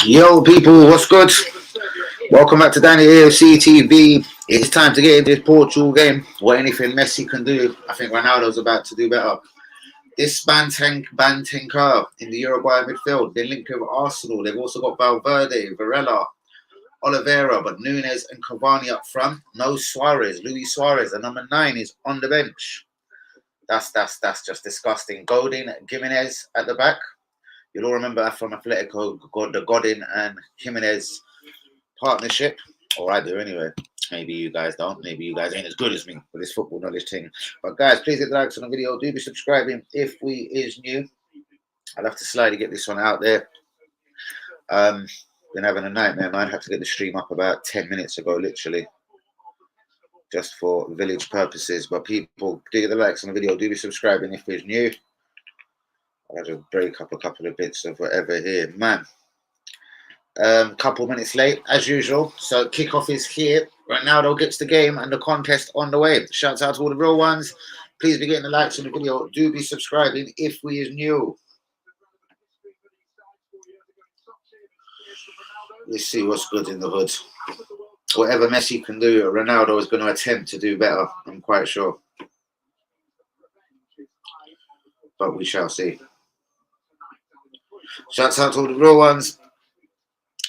Yo, people, what's good? Welcome back to Danny AFC TV. It's time to get into this Portugal game. What anything Messi can do, I think Ronaldo's about to do better. This Bantenka in the Uruguay midfield, they're linked with Arsenal. They've also got Valverde, Varela, Oliveira, but Nunes and Cavani up front. No Suarez, Luis Suarez, the number 9 is on the bench. That's just disgusting. Godin, Gimenez at the back. You'll all remember from Atletico, the Godin and Jimenez partnership. Or I do anyway. Maybe you guys don't. Maybe you guys ain't as good as me with this football knowledge thing. But guys, please hit the likes on the video. Do be subscribing if we is new. I'll have to slightly get this one out there. Been having a nightmare, man. Had to get the stream up about 10 minutes ago, literally. Just for village purposes. But people, do hit the likes on the video. Do be subscribing if we're new. I'll just break up a couple of bits of whatever here. Man. Couple minutes late, as usual. So kickoff is here. Ronaldo gets the game and the contest on the way. Shouts out to all the real ones. Please be getting the likes on the video. Do be subscribing if we is new. Let's see what's good in the hood. Whatever Messi can do, Ronaldo is going to attempt to do better. I'm quite sure. But we shall see. Shouts out to all the real ones.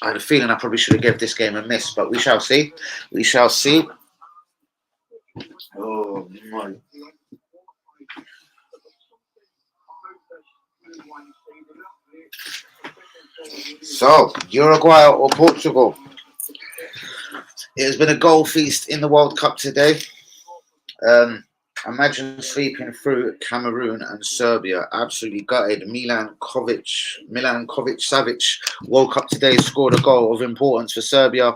I had a feeling I probably should have given this game a miss, but we shall see. We shall see. Oh, my. So, Uruguay or Portugal? It has been a goal feast in the World Cup today. Imagine sleeping through Cameroon and Serbia. Absolutely gutted. Milan Kovic-Savic woke up today, scored a goal of importance for Serbia.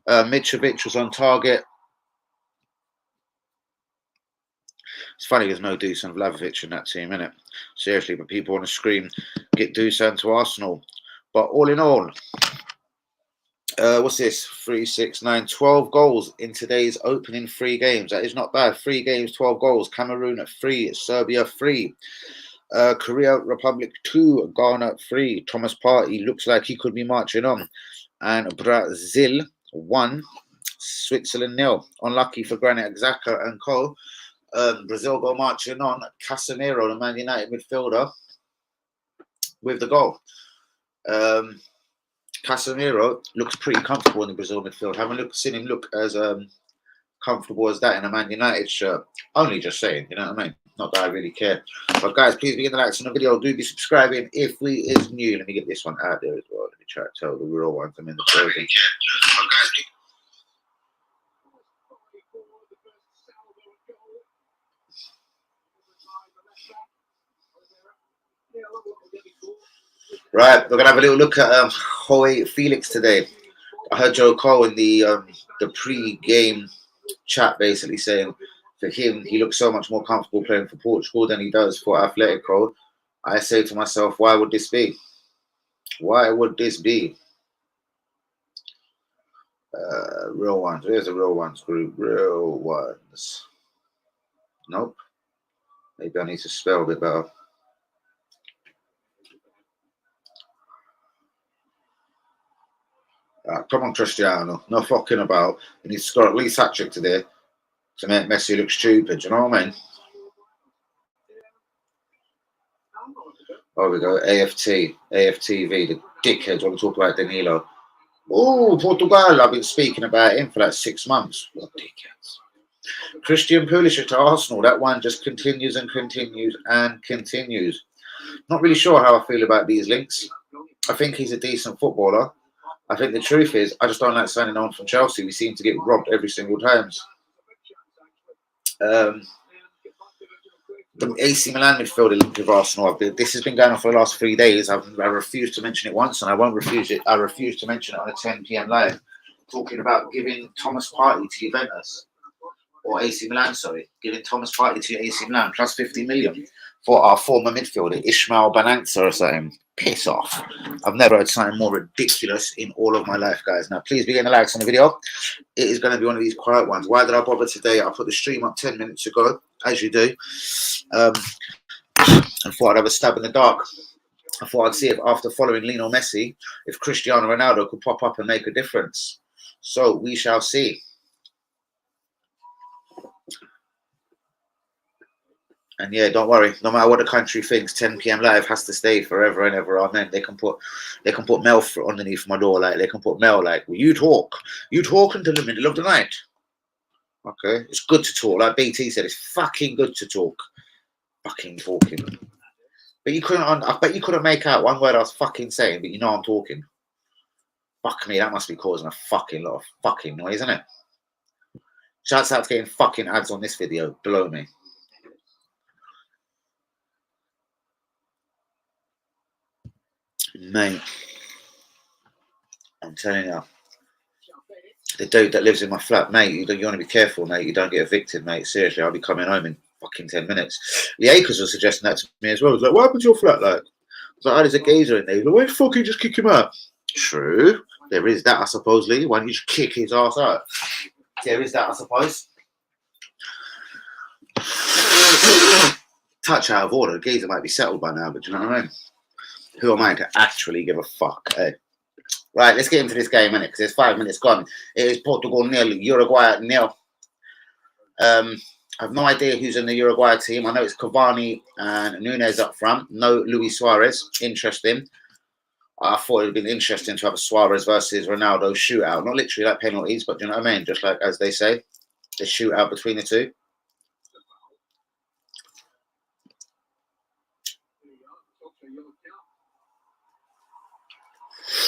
Mitrovic was on target. It's funny there's no Dusan Vlahovic in that team, innit? Seriously, but people want to scream, get Dusan to Arsenal. But all in all, what's this? 3, 6, 9, 12 goals in today's opening 3 games. That is not bad. 3 games, 12 goals. Cameroon at 3, Serbia 3, Korea Republic 2, Ghana 3. Thomas Partey looks like he could be marching on. And Brazil 1, Switzerland 0. Unlucky for Granit Xhaka and co. Brazil go marching on. Casemiro, the Man United midfielder, with the goal. Casemiro looks pretty comfortable in the Brazil midfield. Haven't seen him look as comfortable as that in a Man United shirt. Only just saying, you know what I mean? Not that I really care. But guys, please be getting the likes on the video. Do be subscribing if we is new. Let me get this one out there as well. Let me try to tell the real ones I'm in the building. Right, we're gonna have a little look at Joe Felix today. I heard Joe Cole in the pre-game chat basically saying for him he looks so much more comfortable playing for Portugal than he does for Atletico. I say to myself, why would this be? Why would this be? Real ones. Where's the real ones group? Real ones. Nope. Maybe I need to spell a bit better. Come on, Cristiano. No fucking about. He needs to score at least hat-trick today to make Messi look stupid. You know what I mean? Oh, we go. AFTV. The dickheads want to talk about Danilo. Oh, Portugal. I've been speaking about him for like 6 months. What dickheads. Christian Pulisic to Arsenal. That one just continues and continues and continues. Not really sure how I feel about these links. I think he's a decent footballer. I think the truth is, I just don't like signing on from Chelsea. We seem to get robbed every single time. The AC Milan midfielder linked with Arsenal. This has been going on for the last 3 days. I refuse to mention it once, and I won't refuse it. I refuse to mention it on a 10 p.m. live. Talking about giving Thomas Partey to Juventus, or AC Milan, sorry. Giving Thomas Partey to AC Milan, plus 50 million for our former midfielder, Ismail Benanza or something. Piss off. I've never heard something more ridiculous in all of my life, guys. Now, please be getting the likes on the video. It is going to be one of these quiet ones. Why did I bother today? I put the stream up 10 minutes ago, as you do. and thought I'd have a stab in the dark. I thought I'd see if after following Lionel Messi, if Cristiano Ronaldo could pop up and make a difference. So we shall see. And yeah, don't worry. No matter what the country thinks, 10 p.m. live has to stay forever and ever. Amen. They can put mail underneath my door. Like they can put mail. Like, well, you talk until the middle of the night. Okay, it's good to talk. Like BT said, it's fucking good to talk. Fucking talking. But you couldn't. I bet you couldn't make out one word I was fucking saying. But you know I'm talking. Fuck me, that must be causing a fucking lot of fucking noise, isn't it? Shouts out to getting fucking ads on this video. Below me. Mate, I'm telling you, the dude that lives in my flat, mate, you want to be careful, mate. You don't get evicted, mate. Seriously, I'll be coming home in fucking 10 minutes. The Acres was suggesting that to me as well. He was like, what happened to your flat? Like, I was like, oh, there's a geezer in there. He's like, why the fuck you just kick him out? True. There is that, I suppose, Lee. Why don't you just kick his ass out? There is that, I suppose. Touch out of order. The geezer might be settled by now, but do you know what I mean? Who am I to actually give a fuck? Eh? Right, let's get into this game, innit? Because there's 5 minutes gone. It is Portugal 0, Uruguay 0. I have no idea who's in the Uruguay team. I know it's Cavani and Nunes up front. No Luis Suarez. Interesting. I thought it would have been interesting to have a Suarez versus Ronaldo shootout. Not literally like penalties, but do you know what I mean? Just like, as they say, the shootout between the two.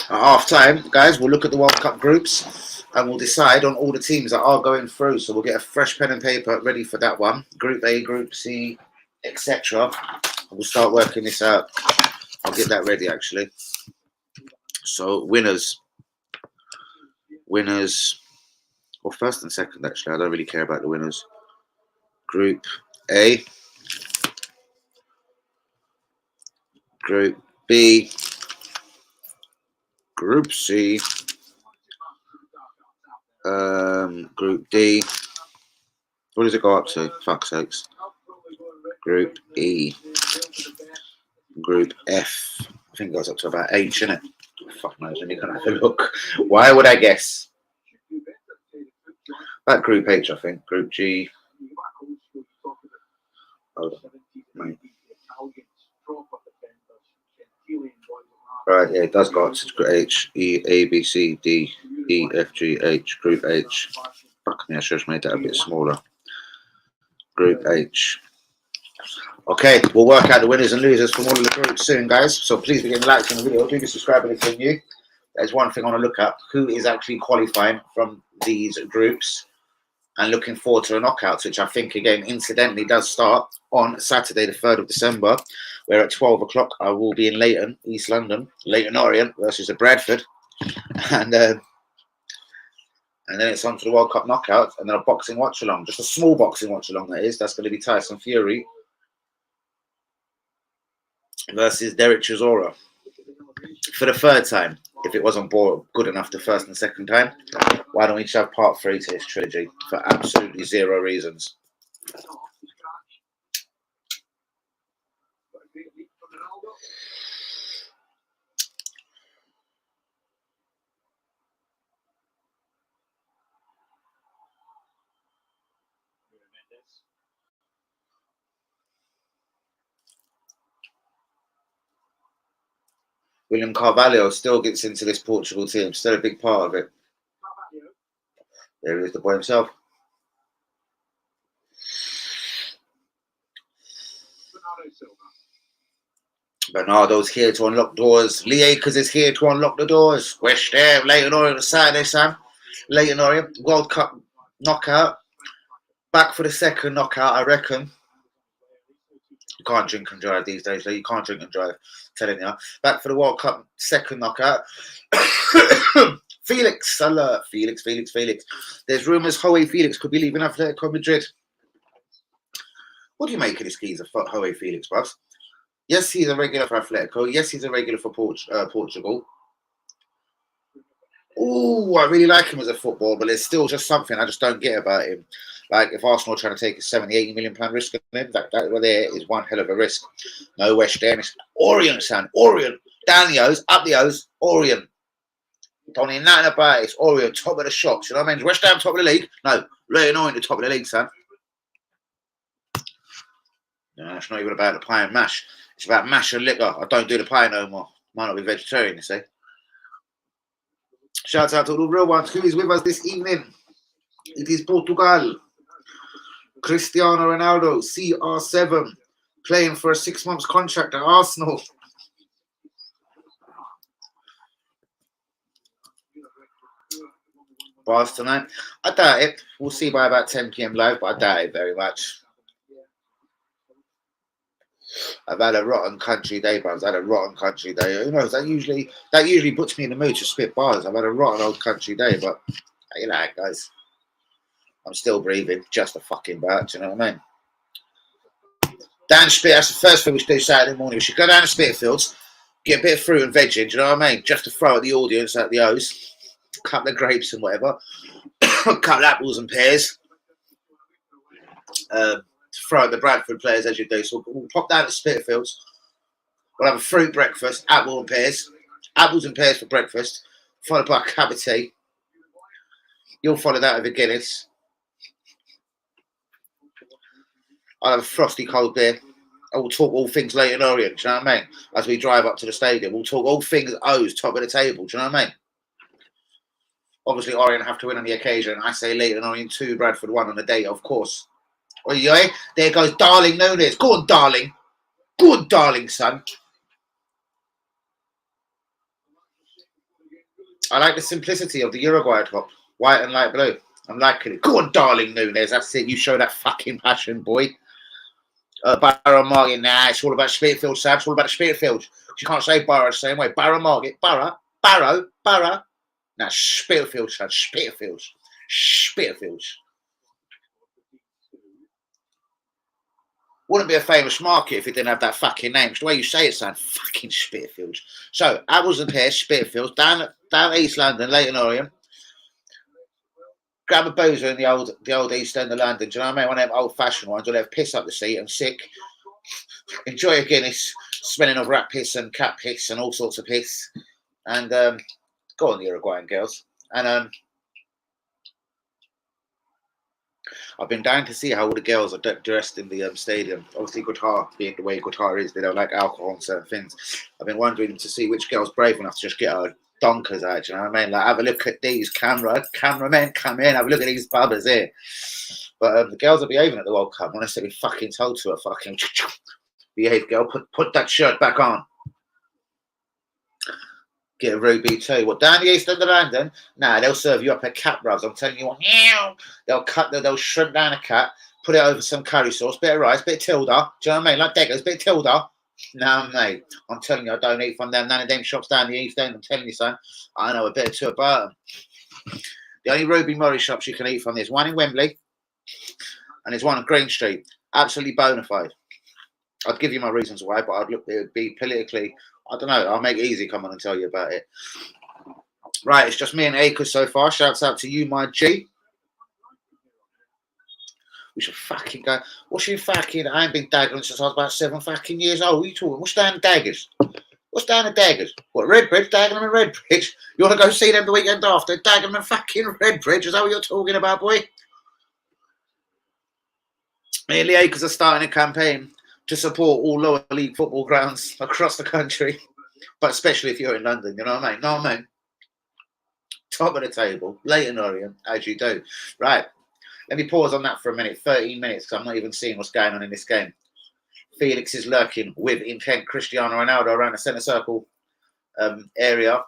At half time, guys, we'll look at the World Cup groups and we'll decide on all the teams that are going through. So we'll get a fresh pen and paper ready for that one. Group A, Group C, etc. We'll start working this out. I'll get that ready, actually. So winners. Well, first and second, actually. I don't really care about the winners. Group A. Group B. Group C, Group D. What does it go up to? Fuck's sakes. Group E, Group F. I think it goes up to about H, innit? Fuck knows. Let me go and have a look. Why would I guess? About Group H, I think. Group G. Hold on. Mate. Right, yeah, it does go up to H, E, A, B, C, D, E, F, G, H, Group H. Fuck me, I should have made that a bit smaller. Group H. Okay, we'll work out the winners and losers from all of the groups soon, guys. So please begin liking the video. Do be subscribing if you're new. There's one thing I want to look at. Who is actually qualifying from these groups? And looking forward to the knockouts, which I think, again, incidentally, does start on Saturday, the 3rd of December, where at 12 o'clock I will be in Leighton, East London, Leighton Orient versus the Bradford. And then it's on to the World Cup knockout, and then a boxing watch-along, just a small boxing watch-along, that is. That's going to be Tyson Fury versus Derek Chisora for the 3rd time. If it wasn't good enough the 1st and 2nd time, why don't we just have part 3 to this trilogy for absolutely 0 reasons? William Carvalho still gets into this Portugal team, still a big part of it. There he is, the boy himself. Bernardo's here to unlock doors. Lee Akers is here to unlock the doors. West Ham, Leighton Orient Saturday, Sam. Leighton Orient, World Cup knockout. Back for the 2nd knockout, I reckon. You can't drink and drive these days, you can't drink and drive. I'm telling you. Back for the World Cup 2nd knockout. Felix alert. Felix. There's rumours Joe Felix could be leaving Atletico Madrid. What do you make of this geezer, Joe Felix, bruv? Yes, he's a regular for Atletico. Yes, he's a regular for Portugal. Oh, I really like him as a footballer, but there's still just something I just don't get about him. Like, if Arsenal are trying to take a 70, 80 million pound risk on him, that there is one hell of a risk. No West Ham. It's Orient, son. Orient. Down the O's, up the O's, Orient. Don't need nothing about it. It's Orient, top of the shops. You know what I mean? West Ham, top of the league? No. Leyton Orient, the top of the league, son. No, it's not even about the pie and mash. It's about mash and liquor. I don't do the pie no more. Might not be vegetarian, you see. Shout out to all the real ones. Who is with us this evening? It is Portugal. Cristiano Ronaldo, CR7, playing for a 6 months contract at Arsenal. Bars tonight. I doubt it. We'll see by about 10 p.m. live, but I doubt it very much. I've had a rotten country day, bros. I've had a rotten country day. Who knows? That usually puts me in the mood to spit bars. I've had a rotten old country day, but you know, guys, I'm still breathing. Just a fucking bat. You know what I mean? Down Spit. That's the first thing we should do Saturday morning. We should go down to Spitalfields, get a bit of fruit and veg in. Do you know what I mean? Just to throw at the audience, at the O's, a couple of grapes and whatever, a couple of apples and pears. Throw at the Bradford players as you do. So we'll pop down to Spitalfields. We'll have a fruit breakfast, apples and pears for breakfast, followed by a cup of tea. You'll follow that with a Guinness. I'll have a frosty cold beer. I will talk all things Leyton Orient, do you know what I mean? As we drive up to the stadium, we'll talk all things O's, top of the table, do you know what I mean? Obviously, Orient have to win on the occasion. I say Leyton Orient 2, Bradford 1 on the day, of course. Oi, there goes Darling Nunes. Go on, Darling. Good, Darling, son. I like the simplicity of the Uruguay top. White and light blue. I'm liking it. Go on, Darling Nunes. That's it. You show that fucking passion, boy. Barrow Market. Nah, it's all about Spitalfields, Sam. It's all about the Spitalfields. You can't say Barrow the same way. Barrow Market. Barrow. Nah, Spitalfields, son. Spitalfields. Wouldn't be a famous market if it didn't have that fucking name. It's the way you say it, son. Fucking Spitalfields. So, apples and pears, Spitalfields, down East London, Leyton Orient. Grab a boozer in the old East End of London. Do you know what I mean? One of them old-fashioned ones where they have piss up the seat and sick. Enjoy a Guinness, smelling of rat piss and cat piss and all sorts of piss. And go on, the Uruguayan girls. And I've been dying to see how all the girls are dressed in the stadium. Obviously, Qatar, being the way Qatar is, they don't like alcohol and certain things. I've been wondering to see which girl's brave enough to just get her donkers out. You know what I mean? Like, have a look at these cameramen, come in, have a look at these bubbers here. But the girls are behaving at the World Cup. Honestly, be fucking told to her, fucking behave, girl. Put that shirt back on. Get a Ruby too. What, down the East End of London? Nah, they'll serve you up a cat, bros. I'm telling you what. They'll shrimp down a cat, put it over some curry sauce, bit of rice, bit of tilda. Do you know what I mean? Like Deggers, bit of tilda. No, mate. I'm telling you, I don't eat from them. None of them shops down the East End. I'm telling you, son. I know a bit or two about them. The only Ruby Murray shops you can eat from, there's one in Wembley and there's one on Green Street. Absolutely bona fide. I'd give you my reasons why, but it would be politically, I don't know. I'll make it easy. Come on and tell you about it. Right, it's just me and Acres so far. Shouts out to you, my G. We should fucking go. What's you fucking? I ain't been daggering since I was about 7 fucking years old. What are you talking? What's down the daggers? What's down the daggers? What, Redbridge? Dagenham and Redbridge? You want to go see them the weekend after? Dagenham and fucking Redbridge? Is that what you're talking about, boy? Me and the Acres are starting a campaign to support all lower league football grounds across the country, but especially if you're in London, you know what I mean? No, man. Top of the table, Leyton Orient, as you do. Right, let me pause on that for a minute, 13 minutes, because I'm not even seeing what's going on in this game. Felix is lurking with intent. Cristiano Ronaldo around the centre circle area.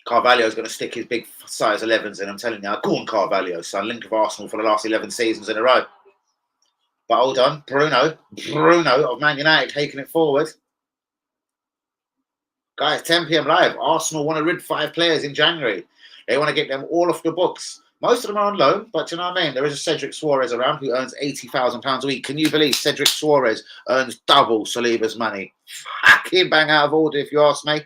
Carvalho's going to stick his big size 11s in. I'm telling you, go on, Carvalho, son. Link of Arsenal for the last 11 seasons in a row. But hold on, Bruno of Man United taking it forward. Guys, 10 p.m. live. Arsenal want to rid 5 players in January. They want to get them all off the books. Most of them are on loan, but you know what I mean? There is a Cedric Suarez around who earns £80,000 a week. Can you believe Cedric Suarez earns double Saliba's money? Fucking bang out of order, if you ask me.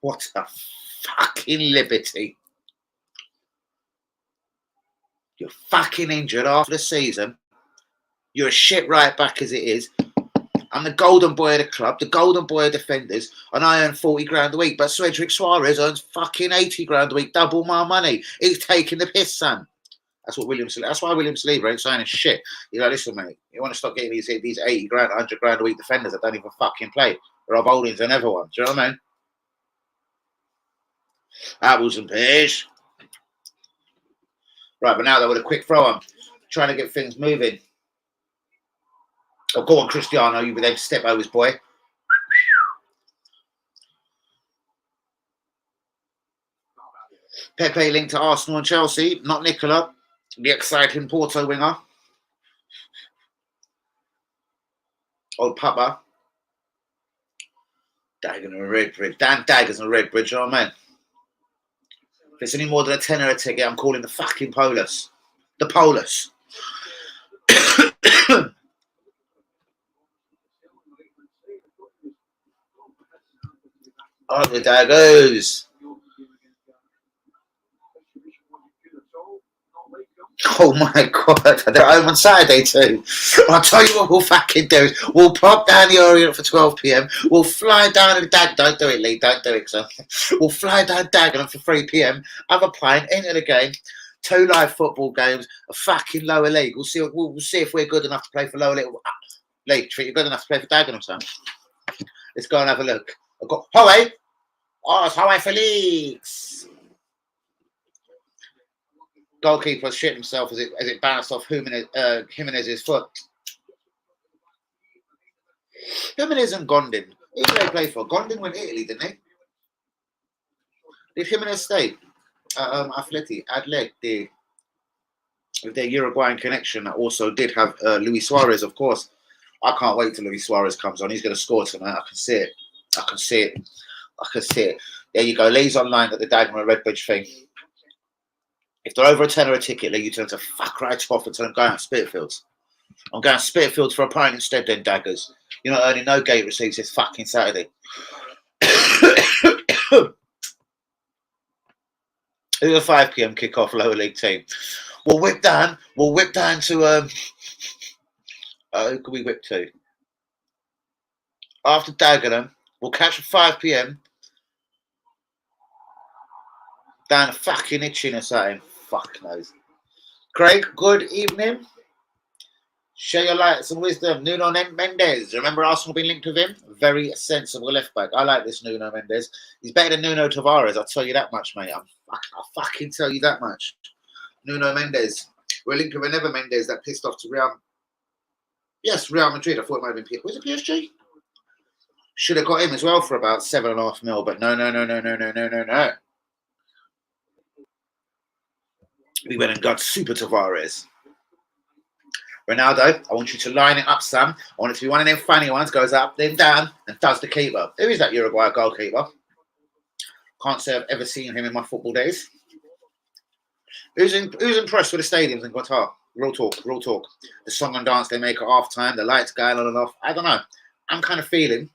What a fucking liberty. You're fucking injured after the season. You're a shit right back as it is. I'm the golden boy of the club, the golden boy of defenders, and I earn 40 grand a week. But Cedric Suarez earns fucking 80 grand a week, double my money. He's taking the piss, son. That's why William Saliba ain't signing shit. He's like, listen, mate, you want to stop getting these 80 grand, 100 grand a week defenders that don't even fucking play. Rob Holding's another one. Do you know what I mean? Apples and pears. Right, but now they're with a quick throw on, trying to get things moving. Oh, go on, Cristiano, you then step over his boy. Pepe linked to Arsenal and Chelsea, not Nicola, the exciting Porto winger. Old Papa. Dagon and Redbridge. Dan Daggers and Redbridge, you know what I mean? If it's any more than a tenner a ticket, I'm calling the fucking Polus. The Polus. Oh, the Daggers. Oh my God, they're home on Saturday too. I'll tell you what we'll fucking do. We'll pop down the Orient for 12 p.m. We'll fly down to Dagenham. Don't do it, Lee. Don't do it, son. We'll fly down Dagenham for 3 p.m. Have a pint, enter the game. 2 live football games, a fucking lower league. We'll see if we're good enough to play for lower league. League, you're good enough to play for Dagenham, son. Let's go and have a look. I've got Hoey. Oh, it's Hoey Felix. Goalkeeper shit himself as it bounced off Jimenez's foot. Jimenez and Gondin. Who did they play for? Gondin went Italy, didn't they? Did Jimenez stay? Atleti, with their Uruguayan connection that also did have Luis Suarez, of course. I can't wait till Luis Suarez comes on. He's going to score tonight. I can see it. There you go. Lee's online at the Dagenham and Redbridge thing. If they're over a tenner a ticket, Lee, you turn to fuck right off and tell them go out to Spitalfields. I'm going to Spitalfields for a pint instead, then, Daggers. You're not earning no gate receipts this fucking Saturday. Who's a 5 p.m. kick-off lower league team? We'll whip down to who can we whip to? After Dagenham, we'll catch a 5 p.m. down a fucking itching or something. Fuck knows. Craig, good evening. Share your lights and wisdom. Nuno Mendes. Remember Arsenal being linked with him? Very sensible left back. I like this Nuno Mendes. He's better than Nuno Tavares. I'll tell you that much, mate. I'll fucking tell you that much. Nuno Mendes. We're linked with another Mendes that pissed off to Real. Yes, Real Madrid. I thought it might have been. Was it PSG? Should have got him as well for about 7.5 mil, but no. We went and got Super Tavares. Ronaldo, I want you to line it up, Sam. I want it to be one of them funny ones, goes up, then down, and does the keeper. Who is that Uruguay goalkeeper? Can't say I've ever seen him in my football days. Who's impressed with the stadiums in Qatar? Real talk. The song and dance they make at half time, the lights going on and off. I don't know. I'm feeling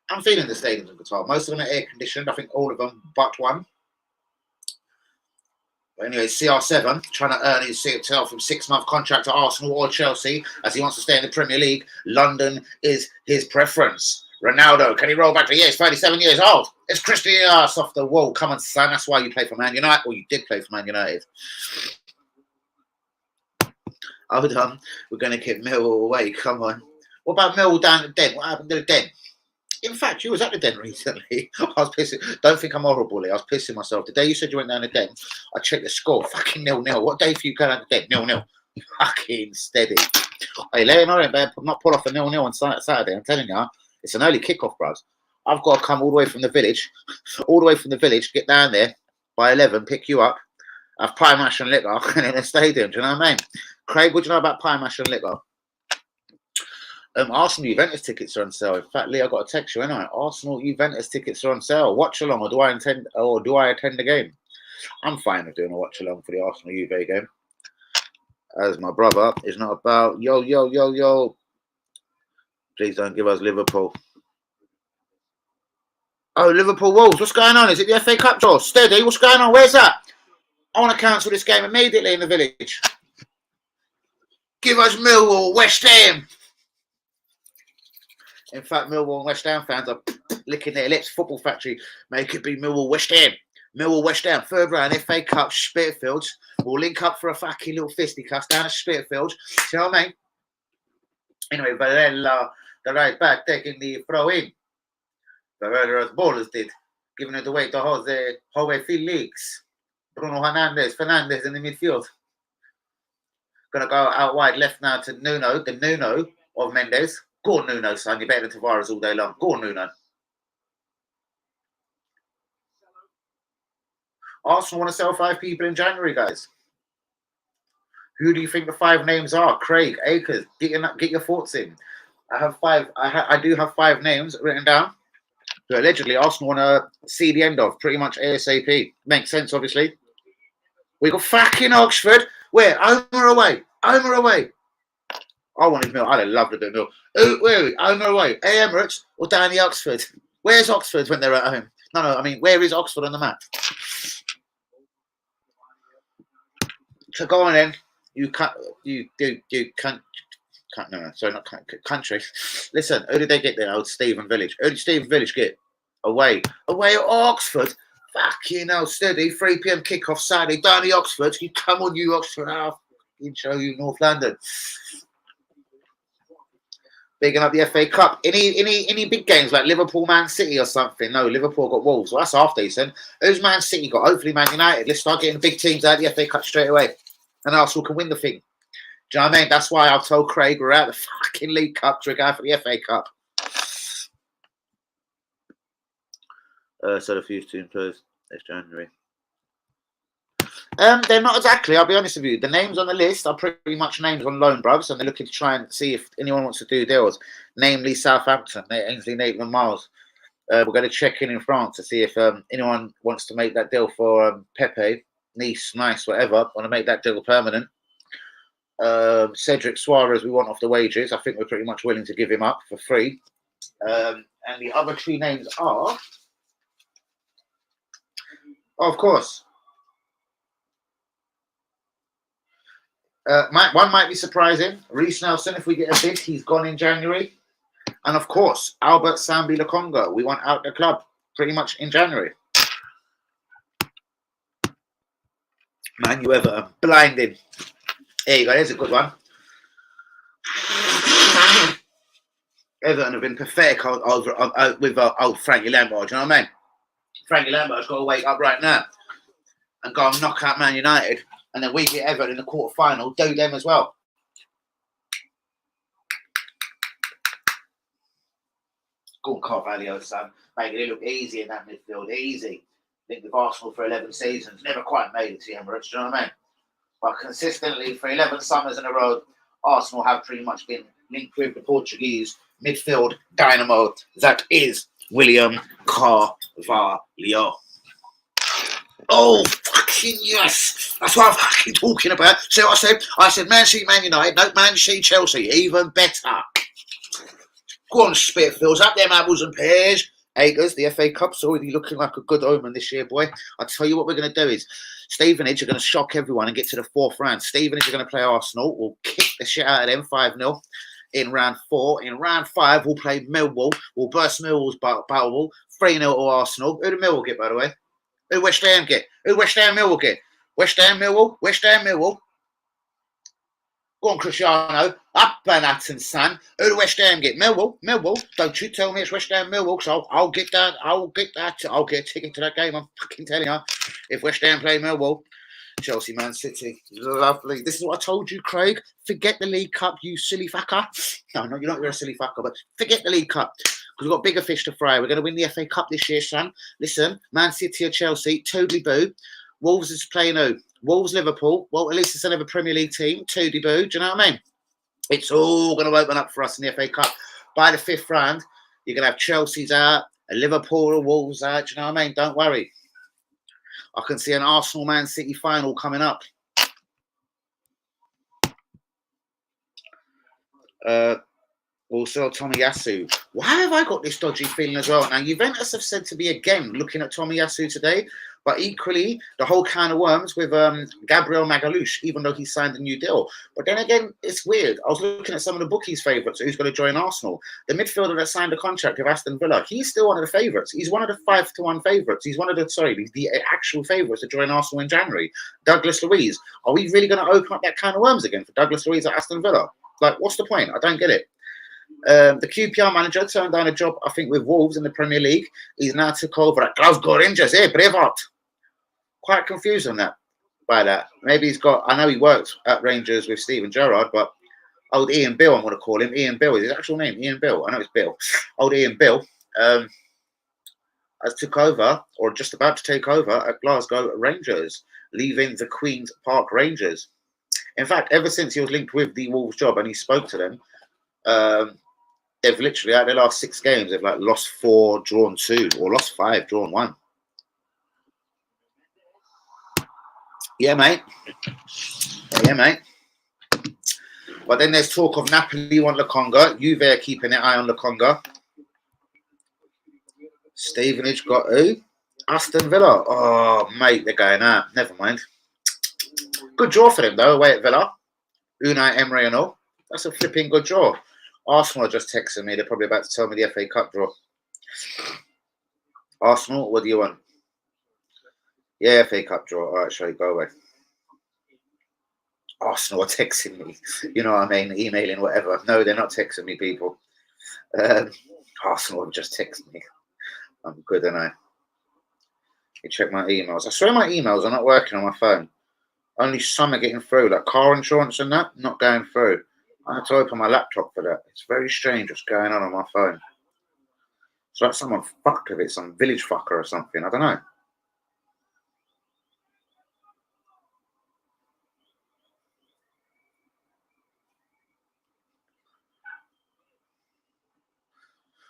the stadiums in Qatar. Most of them are air conditioned. I think all of them but one. But anyway, CR7 trying to earn his himself from 6-month contract to Arsenal or Chelsea as he wants to stay in the Premier League. London is his preference. Ronaldo, can he roll back to he's 37 years old? It's Christian ass off the wall. Come on, son. That's why you play for Man United. Or you did play for Man United. Hold on. We're going to get Millwall away. Come on. What about Millwall down at Den? What happened to the Den? In fact, you was at the Den recently. I was pissing. Don't think I'm horrible, Lee. I was pissing myself. The day you said you went down the Den, I checked the score. Fucking 0-0. What day for you going down the Den? 0-0. Fucking steady. Hey, Leonardo, not pull off a 0-0 on Saturday. I'm telling you, it's an early kickoff, bros. I've got to come all the way from the village, get down there by 11, pick you up, have pie mash and liquor, and in the stadium. Do you know what I mean? Craig, what do you know about pie mash and liquor? Arsenal Juventus tickets are on sale. In fact, Lee, I got a text you, ain't I? Arsenal Juventus tickets are on sale. Watch along, or do I attend the game? I'm fine with doing a watch along for the Arsenal Juve game. As my brother is not about yo. Please don't give us Liverpool. Oh, Liverpool Wolves. What's going on? Is it the FA Cup draw? Steady. What's going on? Where's that? I want to cancel this game immediately in the village. Give us Millwall, West Ham. In fact, Millwall and West Ham fans are licking their lips. Football Factory, make it be Millwall, West Ham. Millwall, West Ham, third round, FA Cup, Spitalfields. We'll link up for a fucking little fisticuffs down at Spitalfields. See what I mean? Anyway, Varela, the right back, taking the throw in. Varela's ballers did, giving it away to Jose Felix. Bruno Fernandes in the midfield. Gonna go out wide left now to Nuno, the Nuno of Mendes. Go on, Nuno, son. You're better than Tavares all day long. Go on, Nuno. Arsenal want to sell 5 people in January, guys. Who do you think the 5 names are? Craig, Akers, get your thoughts in. I have 5. I do have 5 names written down. Who allegedly Arsenal want to see the end of pretty much ASAP. Makes sense, obviously. We got fucking Oxford. Where? Home or away? Home or away? I wanted Mill. I'd have loved a bit of Mill. Where are we? Home or away? Emirates or down the Oxford? Where's Oxford when they're at home? No. I mean, where is Oxford on the map? So go on then. Country. Listen, who did they get there? Old Stephen Village. Who did Stephen Village get? Away at Oxford. Fucking hell, steady. 3 p.m. kickoff Saturday down the Oxford. You come on, you Oxford. I'll show you North London. Bigging up the FA Cup. Any big games like Liverpool, Man City or something? No, Liverpool got Wolves. Well, that's half decent. Who's Man City got? Hopefully Man United. Let's start getting the big teams out of the FA Cup straight away. And Arsenal can win the thing. Do you know what I mean? That's why I've told Craig we're out the fucking League Cup to go for the FA Cup. So the fuse team closed this January. They're not exactly, I'll be honest with you. The names on the list are pretty much names on loan, bruvs, and they're looking to try and see if anyone wants to do deals. Namely Southampton, Ainsley Maitland-Miles. We're going to check in France to see if anyone wants to make that deal for Pepe, Nice, whatever. Want to make that deal permanent. Cedric Suarez, we want off the wages. I think we're pretty much willing to give him up for free. And the other 2 names are, of course, one might be surprising. Reece Nelson, if we get a bid, he's gone in January. And of course, Albert Sambi Lokonga, we want out the club pretty much in January. Man, you ever blinding. There you go, there's a good one. Everton have been pathetic with old Frankie Lampard, do you know what I mean? Frankie Lampard's got to wake up right now and go and knock out Man United. And then we get Everton in the quarter-final, do them as well. Go on, Carvalho, son. Making it look easy in that midfield. Easy. I think with Arsenal for 11 seasons. Never quite made it to Emirates, do you know what I mean? But consistently, for 11 summers in a row, Arsenal have pretty much been linked with the Portuguese midfield dynamo that is William Carvalho. Oh, fucking yes. That's what I'm fucking talking about. See what I said? I said Man City, Man United. No, Man City, Chelsea. Even better. Go on, Spitalfields. Up them apples and pears. Akers, the FA Cup's already looking like a good omen this year, boy. I'll tell you what we're going to do is Stevenage are going to shock everyone and get to the 4th round. Stevenage are going to play Arsenal. We'll kick the shit out of them 5-0 in round 4. In round 5, we'll play Millwall. We'll burst Millwall's bubble. 3-0 to Arsenal. Who did Millwall get, by the way? Who West Ham get? Who West Ham Millwall get? West Ham Millwall? West Ham Millwall? Go on, Cristiano. Up Manhattan, son. Who do West Ham get? Millwall? Don't you tell me it's West Ham Millwall, because I'll get that. I'll get a ticket to that game. I'm fucking telling you. If West Ham play Millwall, Chelsea, Man City. Lovely. This is what I told you, Craig. Forget the League Cup, you silly fucker. No, you're not. You're a silly fucker, but forget the League Cup. Because we've got bigger fish to fry. We're going to win the FA Cup this year, son. Listen, Man City or Chelsea, toodly boo. Wolves is playing who? Wolves, Liverpool. Well, at least it's another Premier League team. Toodly boo. Do you know what I mean? It's all going to open up for us in the FA Cup. By the 5th round, you're going to have Chelsea's out, a Liverpool or Wolves out. Do you know what I mean? Don't worry. I can see an Arsenal Man City final coming up. Also, Tomiyasu. Why have I got this dodgy feeling as well? Now, Juventus have said to me again, looking at Tomiyasu today, But equally, the whole can of worms with Gabriel Magalhaes, even though he signed a new deal. But then again, it's weird. I was looking at some of the bookies' favourites, who's going to join Arsenal. The midfielder that signed a contract with Aston Villa, he's still one of the favourites. He's one of the 5-1 favourites. He's one of the actual favourites to join Arsenal in January. Douglas Luiz. Are we really going to open up that can of worms again for Douglas Luiz at Aston Villa? Like, what's the point? I don't get it. The QPR manager turned down a job, I think, with Wolves in the Premier League. He's now took over at Glasgow Rangers. Hey, Braveheart. Quite confused on that, by that. Maybe he's got, I know he worked at Rangers with Steven Gerrard, but old Ian Bill, I'm going to call him. Ian Bill is his actual name, Ian Bill. I know it's Bill. Old Ian Bill has took over, or just about to take over, at Glasgow Rangers, leaving the Queen's Park Rangers. In fact, ever since he was linked with the Wolves job and he spoke to them, they've literally, out of their last 6 games, they've like lost 4, drawn 2, or lost 5, drawn 1. Yeah, mate. Yeah, mate. But then there's talk of Napoli want Lokonga. Juve are keeping an eye on Lokonga. Stevenage got who? Aston Villa. Oh, mate, they're going out. Never mind. Good draw for them, though, away at Villa. Unai Emery and all. That's a flipping good draw. Arsenal are just texting me. They're probably about to tell me the FA Cup draw. Arsenal, what do you want? Yeah, FA Cup draw. All right, shall we go away? Arsenal are texting me. You know what I mean? Emailing, whatever. No, they're not texting me, people. Arsenal have just texted me. I'm good, aren't I? You check my emails. I swear my emails are not working on my phone. Only some are getting through, like car insurance and that, not going through. I have to open my laptop for that. It's very strange what's going on my phone. It's like someone fucked with it, some village fucker or something. I don't know.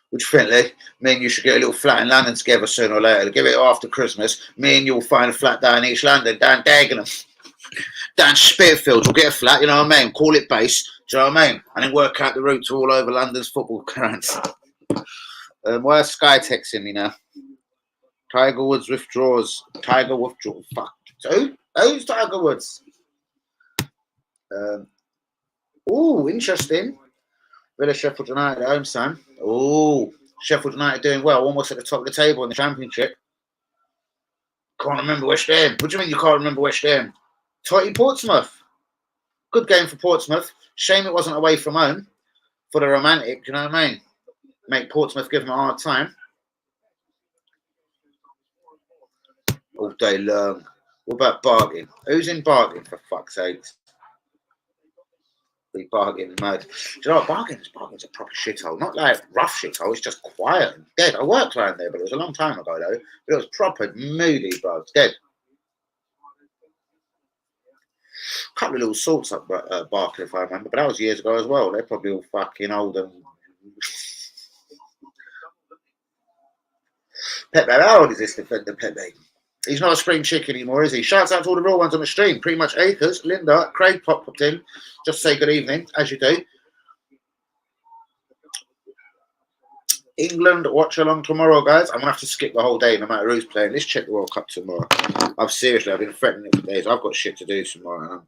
Which frankly, me and you should get a little flat in London together sooner or later. Give it after Christmas. Me and you'll find a flat down East London, down Dagenham, down Spearfield. We'll get a flat, you know what I mean? Call it base, do you know what I mean? And then work out the routes all over London's football grounds. Why is Sky texting me now? Tiger Woods withdraws. Tiger withdraws. Fuck. So, who's Tiger Woods? Interesting. Villa Sheffield United at home, son. Oh, Sheffield United doing well, almost at the top of the table in the Championship. Can't remember West Ham. What do you mean you can't remember West Ham? Totty Portsmouth. Good game for Portsmouth. Shame it wasn't away from home for the romantic, you know what I mean? Make Portsmouth give them a hard time. All day long. What about bargain? Who's in bargain, for fuck's sake? Big bargain mode. Do you know what? Bargain's a proper shithole. Not like rough shithole, it's just quiet and dead. I worked around there, but it was a long time ago though. But it was proper moody, bro. It's dead. A couple of little sorts up Barking, if I remember, but that was years ago as well. They're probably all fucking old and Pepe, how old is this defender, Pepe? He's not a spring chicken anymore, is he? Shouts out to all the real ones on the stream. Pretty much Acres, Linda, Craig popped in. Just say good evening, as you do. England watch along tomorrow, guys. I'm going to have to skip the whole day, no matter who's playing. Let's check the World Cup tomorrow. I've been threatening it for days. I've got shit to do tomorrow,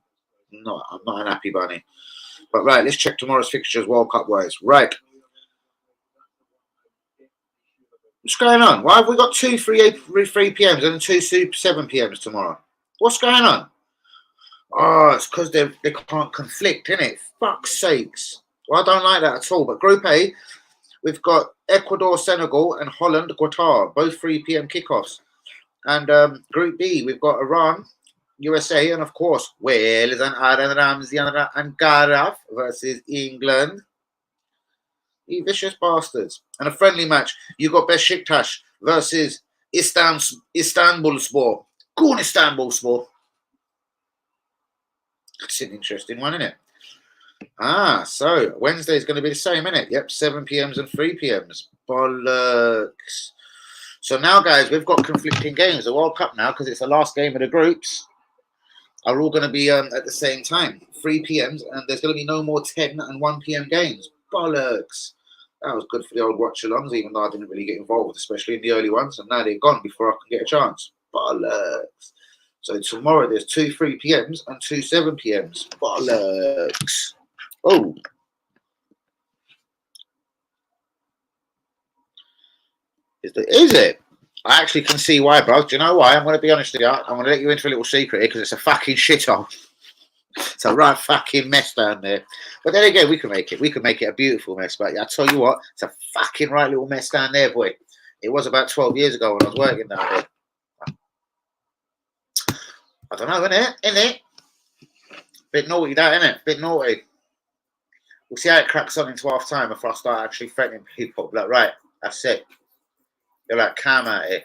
and I'm not an happy bunny. But right, let's check tomorrow's fixtures World Cup wise. Right. What's going on? Why have we got 2 3 PMs and 2 7 PMs tomorrow? What's going on? Oh, it's because they can't conflict, innit? Fuck's sakes. Well, I don't like that at all. But Group A, we've got Ecuador, Senegal, and Holland, Qatar, both 3 PM kickoffs. And Group B, we've got Iran, USA, and of course, Wales and Aaron Ramsey and Gareth versus England. You vicious bastards. And a friendly match. You got Besiktas versus Istanbulspor. Go on, Istanbulspor. That's an interesting one, isn't it? So Wednesday is going to be the same, isn't it? Yep, 7 PMs and 3 PMs. Bollocks. So now, guys, we've got conflicting games. The World Cup now, because it's the last game of the groups, are all going to be at the same time. 3 PMs, and there's going to be no more 10 and 1 PM games. Bollocks. That was good for the old watch-alongs, even though I didn't really get involved, especially in the early ones. And now they're gone before I can get a chance. Bollocks. So tomorrow there's 2 3 p.m.s and 2 7 p.m.s. Bollocks. Oh. Is it? I actually can see why, bro. Do you know why? I'm going to be honest with you. I'm going to let you into a little secret here because it's a fucking shithole. It's a right fucking mess down there. But then again, we can make it. We can make it a beautiful mess. But I tell you what, it's a fucking right little mess down there, boy. It was about 12 years ago when I was working down there. I don't know, innit? Bit naughty, that, innit? Bit naughty. We'll see how it cracks on into half time if I start actually threatening people. Like, right, that's it. You're like, calm out here.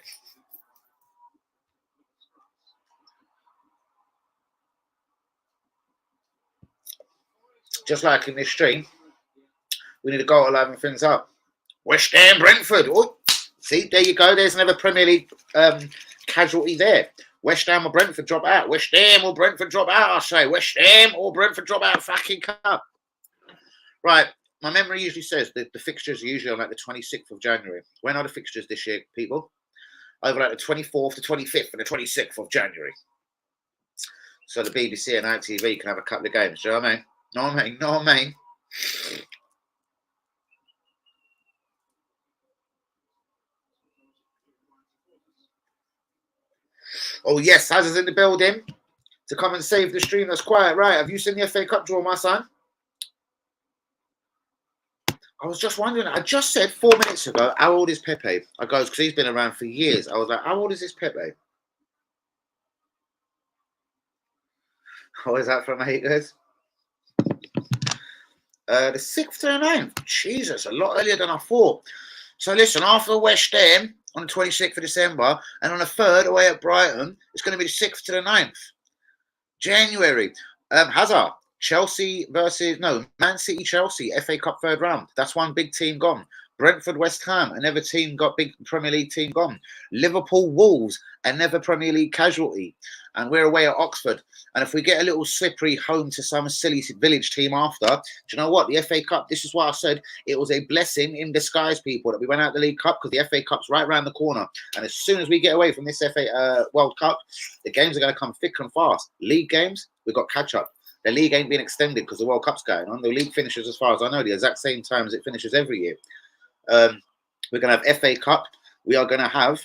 Just like in this stream, we need to go to liven things up. West Ham, Brentford. Oh, see, there you go. There's another Premier League casualty there. West Ham or Brentford drop out. West Ham or Brentford drop out, I say. West Ham or Brentford drop out. Fucking cup. Right. My memory usually says that the fixtures are usually on like the 26th of January. When are the fixtures this year, people? Over like the 24th, the 25th, and the 26th of January. So the BBC and ITV can have a couple of games. Do you know what I mean? Know what I mean? Oh, yes, Hazard's in the building to come and save the stream. That's quiet, right? Have you seen the FA Cup draw, my son? I was just wondering. I just said 4 minutes ago, how old is Pepe? I goes, because he's been around for years. I was like, how old is this Pepe? What is that from haters? The 6th to the 9th. Jesus, a lot earlier than I thought. So listen, after West Ham on the 26th of December and on the 3rd away at Brighton, it's going to be the 6th to the 9th. January. Hazard. Chelsea versus Man City Chelsea FA Cup 3rd round. That's one big team gone. Brentford West Ham, another team got big Premier League team gone. Liverpool Wolves, another Premier League casualty. And we're away at Oxford. And if we get a little slippery home to some silly village team after, do you know what? The FA Cup, this is why I said it was a blessing in disguise, people, that we went out the League Cup, because the FA Cup's right around the corner. And as soon as we get away from this FA World Cup, the games are going to come thick and fast. League games, we've got catch up. The league ain't been extended because the World Cup's going on. The league finishes, as far as I know, the exact same time as it finishes every year. We're going to have FA Cup. We are going to have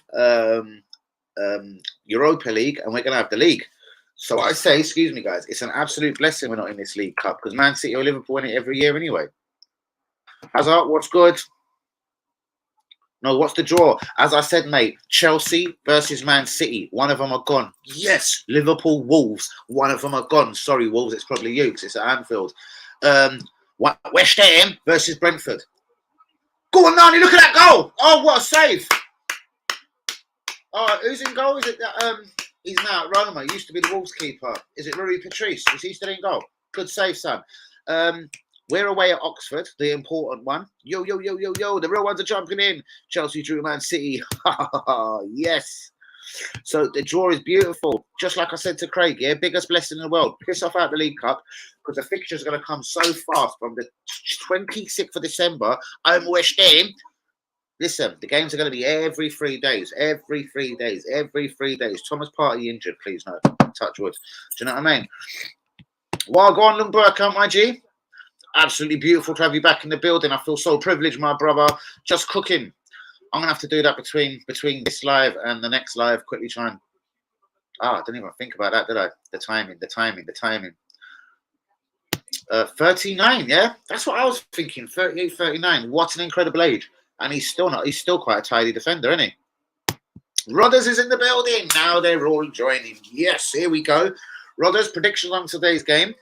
Europa League, and we're going to have the league. So I say, excuse me, guys, it's an absolute blessing we're not in this League Cup, because Man City or Liverpool win it every year anyway. Hazard, what's good? No, what's the draw? As I said, mate, Chelsea versus Man City. One of them are gone. Yes, Liverpool Wolves. One of them are gone. Sorry, Wolves, it's probably you because it's at Anfield. West Ham versus Brentford. Go on, Nani, look at that goal. Oh, what a save. Oh, who's in goal? Is it he's now at Roma. He used to be the Wolves keeper. Is it Rui Patrice? Is he still in goal? Good save, son. We're away at Oxford, the important one. Yo. The real ones are jumping in. Chelsea drew Man City. Yes. So the draw is beautiful. Just like I said to Craig, yeah, biggest blessing in the world. Piss off out the League Cup, because the fixtures are going to come so fast from the 26th of December. I'm West Ham. Listen, the games are going to be every 3 days. Every 3 days. Every 3 days. Thomas Partey injured, please no. Touch wood. Do you know what I mean? Well, go on, Lundberg, my G. Absolutely beautiful to have you back in the building. I feel so privileged, my brother. Just cooking. I'm going to have to do that between this live and the next live. Quickly try and... I didn't even think about that, did I? The timing. 39, yeah? That's what I was thinking. 38, 39. What an incredible age. And he's still quite a tidy defender, isn't he? Rodders is in the building. Now they're all joining. Yes, here we go. Rodders, predictions on today's game.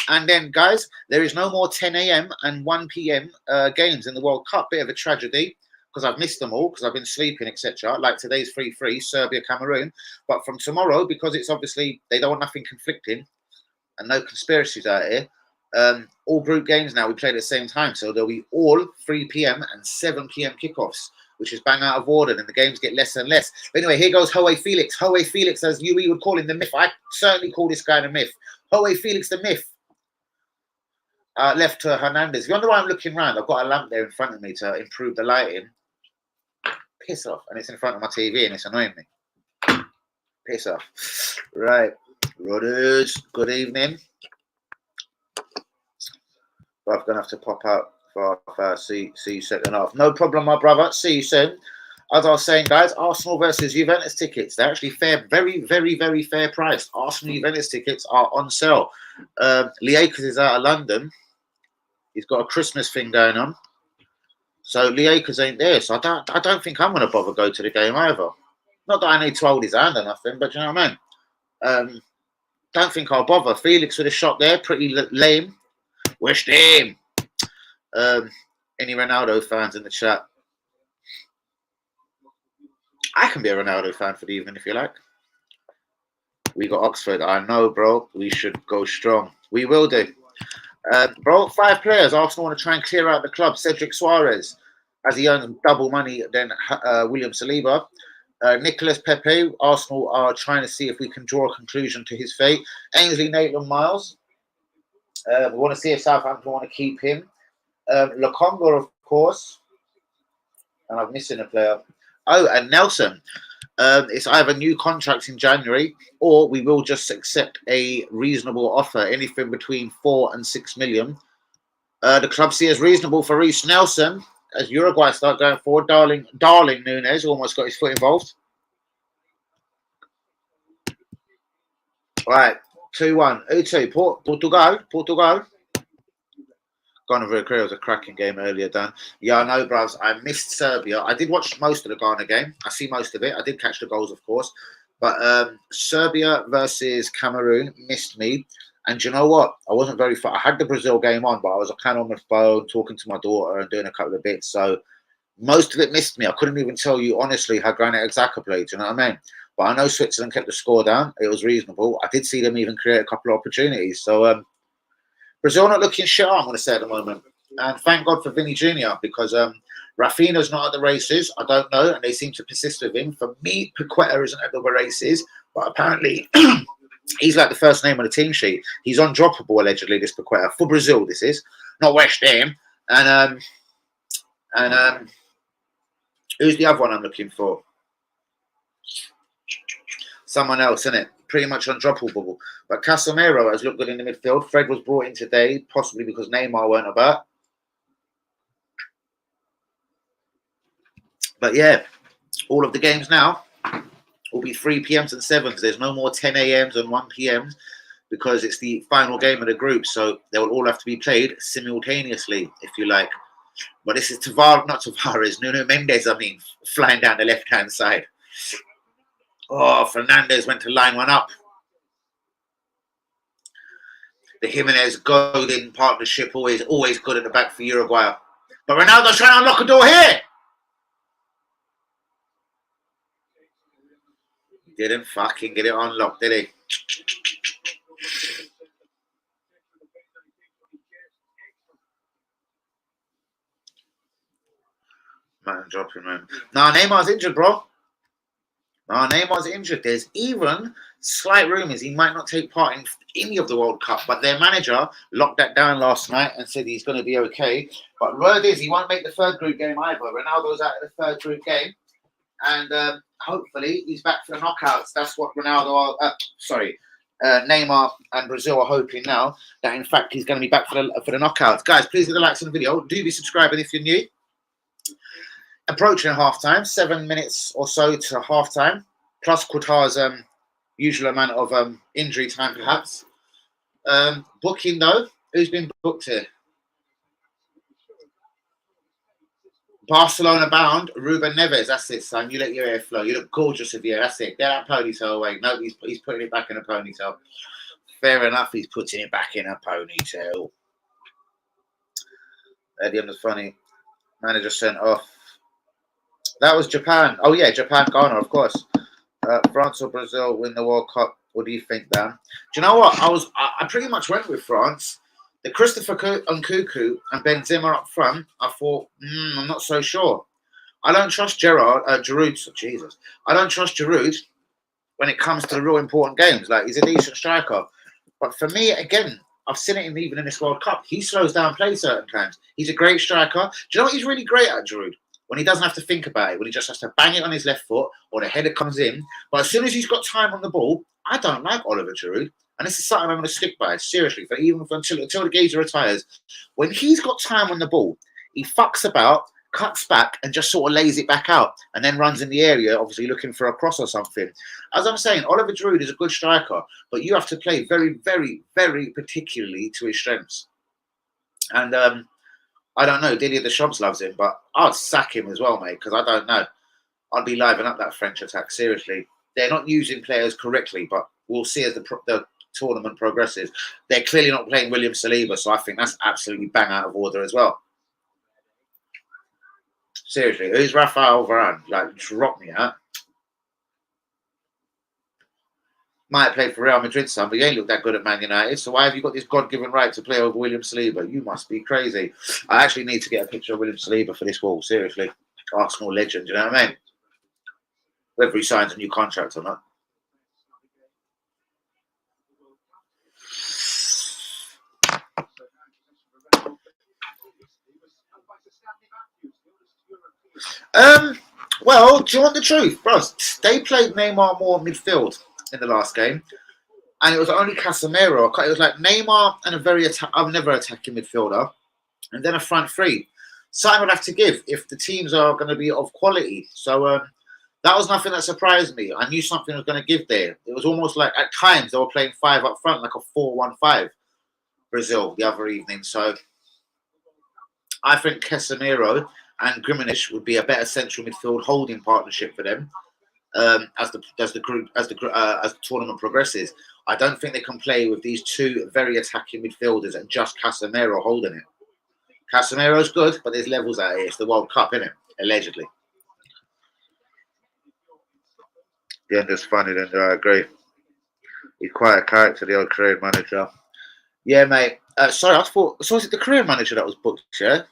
And then, guys, there is no more 10 a.m. and 1 p.m. Games in the World Cup. Bit of a tragedy, because I've missed them all, because I've been sleeping, etc. Like today's 3-3, Serbia, Cameroon. But from tomorrow, because it's obviously, they don't want nothing conflicting and no conspiracies out here, all group games now we play at the same time. So there'll be all 3 p.m. and 7 p.m. kickoffs, which is bang out of order, and the games get less and less. But anyway, here goes Joe Felix. Joe Felix, as you would call him, the myth. I certainly call this guy the myth. Joe Felix, the myth. Left to Hernandez. If you wonder why I'm looking around, I've got a lamp there in front of me to improve the lighting. Piss off. And it's in front of my TV and it's annoying me. Piss off. Right. Rudders, good evening. But I'm going to have to pop out for see you second half. No problem, my brother. See you soon. As I was saying, guys, Arsenal versus Juventus tickets. They're actually fair, very, very, very fair price. Arsenal Juventus tickets are on sale. Liakers is out of London. He's got a Christmas thing going on. So Liakers ain't there. So I don't think I'm going to bother go to the game either. Not that I need to hold his hand or nothing, but you know what I mean? Don't think I'll bother. Felix with a shot there. Pretty lame. West Ham. Any Ronaldo fans in the chat? I can be a Ronaldo fan for the evening if you like. We got Oxford. I know, bro. We should go strong. We will do. Bro, 5 players. Arsenal want to try and clear out the club. Cedric Suarez, as he earns double money than William Saliba. Nicolas Pepe. Arsenal are trying to see if we can draw a conclusion to his fate. Ainsley Maitland-Niles. We want to see if Southampton want to keep him. Lokonga, of course. And I'm missing a player. Oh, and Nelson. It's either new contracts in January or we will just accept a reasonable offer, anything between 4 and 6 million. The club see as reasonable for Reece Nelson as Uruguay start going forward. Darling Núñez almost got his foot involved. Right, 2-1. Utu, Portugal. Ghana very clear. It was a cracking game earlier, Dan. Yeah, I know, bros. I missed Serbia. I did watch most of the Ghana game. I see most of it. I did catch the goals, of course. But Serbia versus Cameroon missed me. And you know what? I wasn't very far. I had the Brazil game on, but I was kind of on my phone, talking to my daughter and doing a couple of bits. So most of it missed me. I couldn't even tell you, honestly, how Granit Xhaka played. You know what I mean? But I know Switzerland kept the score down. It was reasonable. I did see them even create a couple of opportunities. So, Brazil not looking shit, I'm going to say at the moment. And thank God for Vinny Jr. because Rafinha's not at the races. I don't know. And they seem to persist with him. For me, Paqueta isn't at the races. But apparently, he's like the first name on the team sheet. He's undroppable, allegedly, this Paqueta. For Brazil, this is. Not West Ham. And who's the other one I'm looking for? Someone else, isn't it? Pretty much undroppable. But Casemiro has looked good in the midfield. Fred was brought in today, possibly because Neymar weren't about. But yeah, all of the games now will be 3 p.m.s and 7s. There's no more 10 a.m.s and 1 p.m.s because it's the final game of the group. So they will all have to be played simultaneously, if you like. But this is Nuno Mendes, flying down the left-hand side. Oh, Fernandez went to line one up. The Jimenez Godin partnership always good at the back for Uruguay. But Ronaldo's trying to unlock a door here. He didn't fucking get it unlocked, did he? Man, dropping, man. Nah, Neymar's injured, bro. Neymar's injured. There's even slight rumours he might not take part in any of the World Cup, but their manager locked that down last night and said he's going to be okay. But word is he won't make the third group game either. Ronaldo's out of the third group game, and hopefully he's back for the knockouts. That's what Neymar and Brazil are hoping now, that in fact he's going to be back for the knockouts. Guys, please hit the likes on the video. Do be subscribing if you're new. Approaching half-time, 7 minutes or so to half-time, plus Qatar's usual amount of injury time, perhaps. Booking, though. Who's been booked here? Barcelona bound, Ruben Neves. That's it, son. You let your hair flow. You look gorgeous with your hair. That's it. Get that ponytail away. No, he's putting it back in a ponytail. Fair enough, he's putting it back in a ponytail. Eddie on the funny. Manager sent off. That was Japan. Oh, yeah, Japan, Ghana, of course. France or Brazil win the World Cup. What do you think, Dan? Do you know what? I pretty much went with France. The Christopher Nkunku and Benzema up front, I thought, I'm not so sure. I don't trust Giroud. Jesus. I don't trust Giroud when it comes to the real important games. Like, he's a decent striker. But for me, again, I've seen it even in this World Cup. He slows down play certain times. He's a great striker. Do you know what he's really great at, Giroud? when he doesn't have to think about it, when he just has to bang it on his left foot or the header comes in. But as soon as he's got time on the ball, I don't like Oliver Giroud. And this is something I'm going to stick by, seriously, until the geezer retires. When he's got time on the ball, he fucks about, cuts back, and just sort of lays it back out, and then runs in the area, obviously looking for a cross or something. As I'm saying, Oliver Giroud is a good striker, but you have to play very, very, very particularly to his strengths. And I don't know, Didier Deschamps loves him, but I'd sack him as well, mate, because I don't know. I'd be livening up that French attack, seriously. They're not using players correctly, but we'll see as the tournament progresses. They're clearly not playing William Saliba, so I think that's absolutely bang out of order as well. Seriously, who's Rafael Varane? Like, drop me out. Might play for Real Madrid, son, but you ain't look that good at Man United. So why have you got this God-given right to play over William Saliba? You must be crazy. I actually need to get a picture of William Saliba for this wall. Seriously, Arsenal legend. You know what I mean? Whether he signs a new contract or not. Well, do you want the truth, bro? They played Neymar more midfield in the last game, and it was only Casemiro. It was like Neymar and I've never attacking midfielder, and then a front three. Something would have to give if the teams are going to be of quality. So that was nothing that surprised me. I knew something was going to give there. It was almost like at times they were playing 5 up front, like a 4-1-5 Brazil the other evening. So I think Casemiro and Grimmich would be a better central midfield holding partnership for them as the tournament progresses. I don't think they can play with these two very attacking midfielders and just Casemiro holding it. Casemiro's good, but there's levels out here. It's the World Cup, isn't it? Allegedly. Yeah, that's funny. Then I agree. He's quite a character, the old career manager. Yeah, mate. Sorry, I thought. So was it the career manager that was booked? Yeah.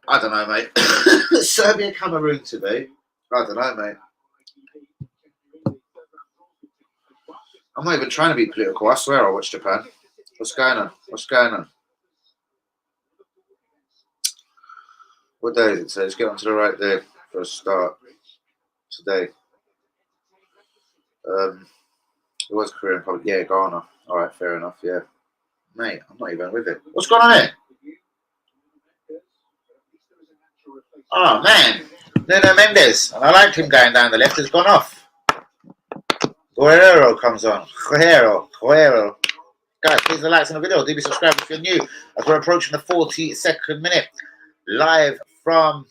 I don't know, mate. Serbia, Cameroon today. I don't know, mate. I'm not even trying to be political. I swear I watch Japan. What's going on? What's going on? What day is it today? Let's get onto the right day for a start today. It was Korean Republic. Yeah, Ghana. All right, fair enough. Yeah. Mate, I'm not even with it. What's going on here? Oh, man. Nuno Mendes. And I liked him going down the left. It's gone off. Guerrero comes on. Guerrero. Guys, please like on the video. Do be subscribed if you're new. As we're approaching the 42nd minute. Live from...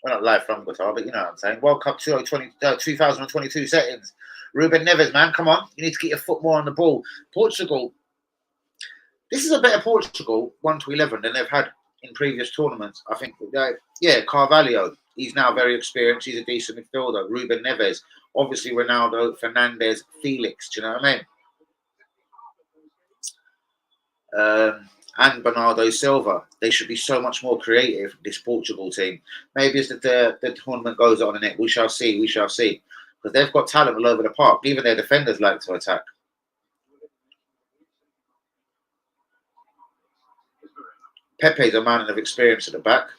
Well, not live from Qatar, but you know what I'm saying. World Cup 2022 settings. Ruben Neves, man. Come on. You need to get your foot more on the ball. Portugal. This is a better Portugal 1-11 than they've had in previous tournaments. I think, yeah, Carvalho, he's now very experienced. He's a decent midfielder. Ruben Neves, obviously Ronaldo, Fernandes, Felix. Do you know what I mean? And Bernardo Silva. They should be so much more creative, this Portugal team. Maybe as the tournament goes on in it, we shall see. Because they've got talent all over the park. Even their defenders like to attack. Pepe's a man of experience at the back.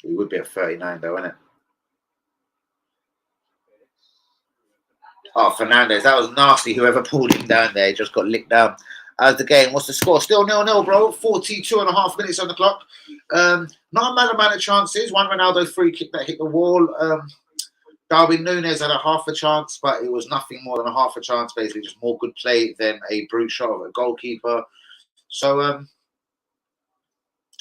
He would be at 39 though, isn't it? Oh, Fernandes, that was nasty. Whoever pulled him down there just got licked down. As the game, what's the score? Still 0-0, bro. 42.5 minutes on the clock. Not a mad amount of chances. One Ronaldo free kick that hit the wall. Darwin Núñez had a half a chance, but it was nothing more than a half a chance, basically. Just more good play than a brute shot of a goalkeeper. So,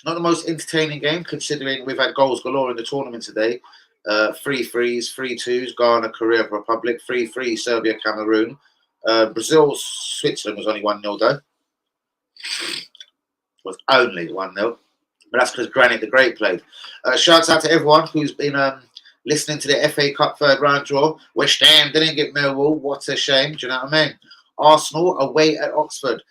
not the most entertaining game, considering we've had goals galore in the tournament today. 3-3s, 3-2s, Ghana, Korea, Republic, 3-3, Serbia, Cameroon. Brazil, Switzerland was only 1-0 though. Was only 1-0. But that's because Granit the Great played. Shouts out to everyone who's been listening to the FA Cup third round draw. West Ham didn't get Millwall. What a shame. Do you know what I mean? Arsenal away at Oxford.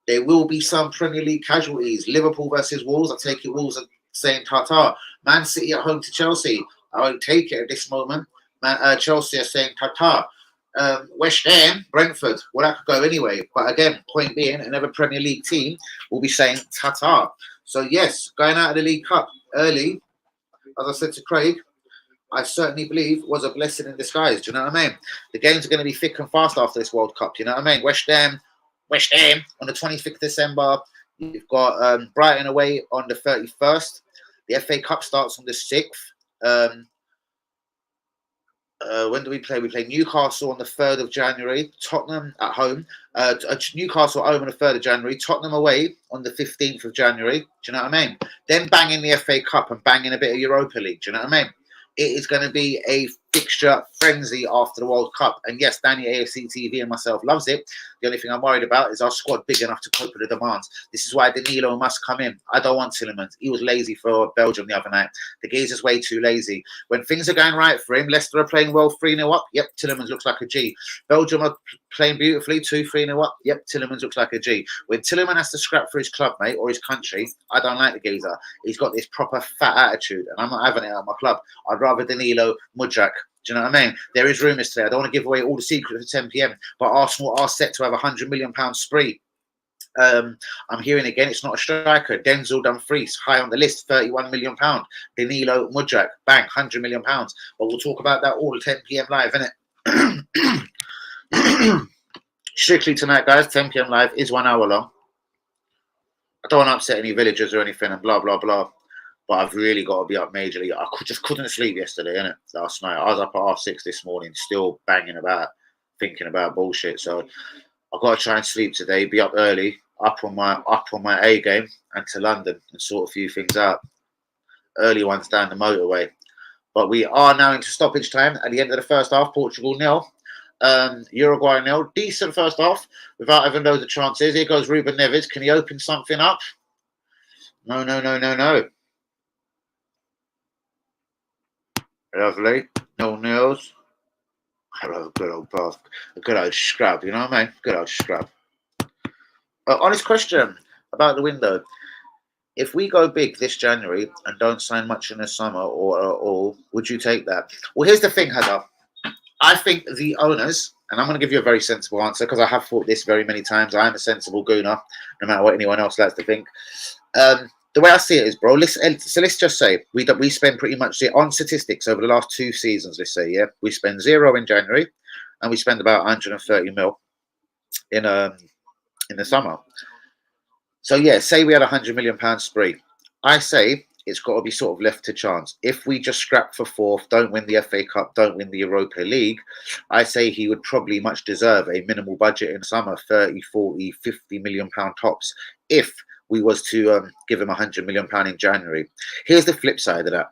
There will be some Premier League casualties. Liverpool versus Wolves. I take it Wolves are saying Tata. Man City at home to Chelsea. I won't take it at this moment. Chelsea are saying Tata. West Ham, Brentford. Well, that could go anyway. But again, point being, another Premier League team will be saying Tata. So yes, going out of the League Cup early, as I said to Craig, I certainly believe was a blessing in disguise. Do you know what I mean? The games are going to be thick and fast after this World Cup. Do you know what I mean? West Ham on the 25th of December. You've got Brighton away on the 31st. The FA Cup starts on the 6th. When do we play? We play Newcastle on the 3rd of January, Tottenham at home, Newcastle at home on the 3rd of January, Tottenham away on the 15th of January. Do you know what I mean? Then bang in the FA Cup and bang in a bit of Europa League. Do you know what I mean? It is going to be a fixture frenzy after the World Cup. And yes, Danny AFC TV and myself loves it. The only thing I'm worried about is our squad big enough to cope with the demands. This is why Danilo must come in. I don't want Tielemans. He was lazy for Belgium the other night. The geezer's way too lazy. When things are going right for him, Leicester are playing well, 3-0 up. Yep, Tielemans looks like a G. Belgium are playing beautifully, 2-3-0 up. Yep, Tielemans looks like a G. When Tielemans has to scrap for his club, mate, or his country, I don't like the geezer. He's got this proper fat attitude, and I'm not having it at my club. I'd rather Danilo, Mudryk. Do you know what I mean? There is rumours today. I don't want to give away all the secrets at 10 p.m. But Arsenal are set to have a £100 million spree. I'm hearing again, it's not a striker. Denzel Dumfries, high on the list, £31 million. Danilo, Mudryk, bang, £100 million. But we'll talk about that all at 10 p.m. live, innit? Strictly tonight, guys. 10 p.m. live is 1 hour long. I don't want to upset any villagers or anything and blah, blah, blah. But I've really got to be up majorly. I just couldn't sleep yesterday, innit? Last night. I was up at 6:30 this morning, still banging about, thinking about bullshit. So I've got to try and sleep today, be up early, up on my A game, and to London and sort a few things out. Early ones down the motorway. But we are now into stoppage time at the end of the first half. Portugal 0. Uruguay 0. Decent first half without having loads of chances. Here goes Ruben Neves. Can he open something up? No. Lovely. No nails. I love a good old bath. A good old scrub, you know what I mean? Good old scrub. Honest question about the window. If we go big this January and don't sign much in the summer or at all, would you take that? Well, here's the thing, Heather. I think the owners, and I'm going to give you a very sensible answer because I have thought this very many times. I am a sensible gooner, no matter what anyone else likes to think. The way I see it is, bro, let's just say we spend pretty much on statistics over the last 2 seasons, let's say, yeah? We spend 0 in January and we spend about 130 mil in the summer. So, yeah, say we had £100 million spree. I say it's got to be sort of left to chance. If we just scrap for 4th, don't win the FA Cup, don't win the Europa League, I say he would probably much deserve a minimal budget in summer, 30, 40, £50 million tops, if we was to give him £100 million in January. Here's the flip side of that.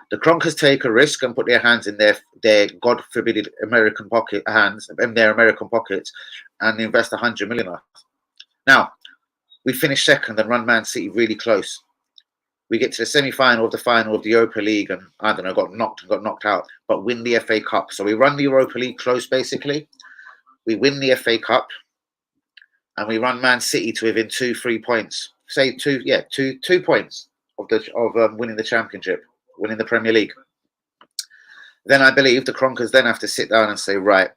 The Kronkers take a risk and put their hands in their God forbid American pockets and invest £100 million. Now, we finish second and run Man City really close. We get to the semi-final of the final of the Europa League and, I don't know, got knocked out, but win the FA Cup. So we run the Europa League close, basically. We win the FA Cup and we run Man City to within 2-3 points. Say 2 points of winning the Championship, winning the Premier League. Then I believe the Kronkers then have to sit down and say, right,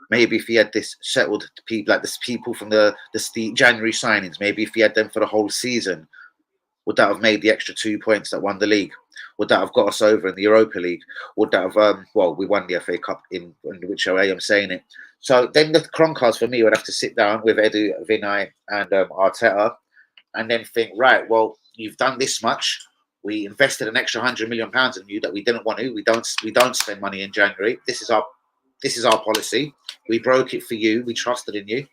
maybe if he had this settled, people like this people from the January signings, maybe if he had them for the whole season, would that have made the extra 2 points that won the league? Would that have got us over in the Europa League? Would that have, we won the FA Cup in which way I'm saying it. So then the Kronkers for me would have to sit down with Edu, Vinay and Arteta and then think, right, well, you've done this much. We invested an extra £100 million in you that we didn't want to. We don't spend money in January. This is our policy. We broke it for you. We trusted in you.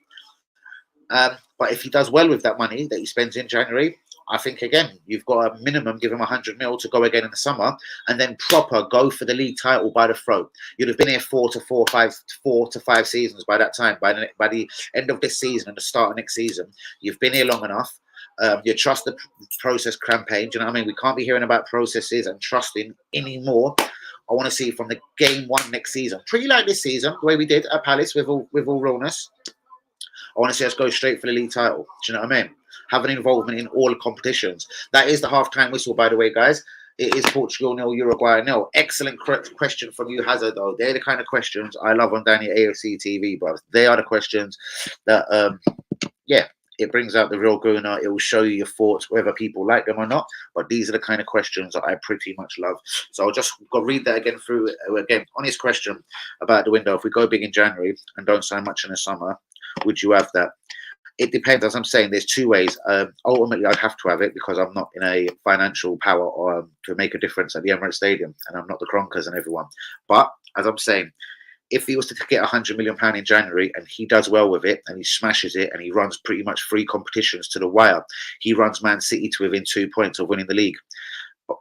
But if he does well with that money that he spends in January, I think, again, you've got a minimum, give him 100 mil to go again in the summer and then proper go for the league title by the throat. You'd have been here 4 to 5 seasons by that time. By the end of this season and the start of next season, you've been here long enough. You trust the process campaign. Do you know what I mean? We can't be hearing about processes and trusting anymore. I want to see from the game 1 next season, pretty like this season, the way we did at Palace with all realness. I want to see us go straight for the league title. Do you know what I mean? Have an involvement in all the competitions. That is the halftime whistle, by the way, guys. It is Portugal 0, Uruguay 0. Excellent question from you, Hazard, though. They're the kind of questions I love on Danny AFC TV, bro. They are the questions that, It brings out the real Guna. It will show you your thoughts, whether people like them or not. But these are the kind of questions that I pretty much love. So I'll just go read that again through. Again, honest question about the window. If we go big in January and don't sign much in the summer, would you have that? It depends. As I'm saying, there's two ways. Ultimately, I'd have to have it because I'm not in a financial power or to make a difference at the Emirates Stadium, and I'm not the Kronkers and everyone. But as I'm saying, if he was to get £100 million in January and he does well with it and he smashes it and he runs pretty much 3 competitions to the wire, he runs Man City to within 2 points of winning the league,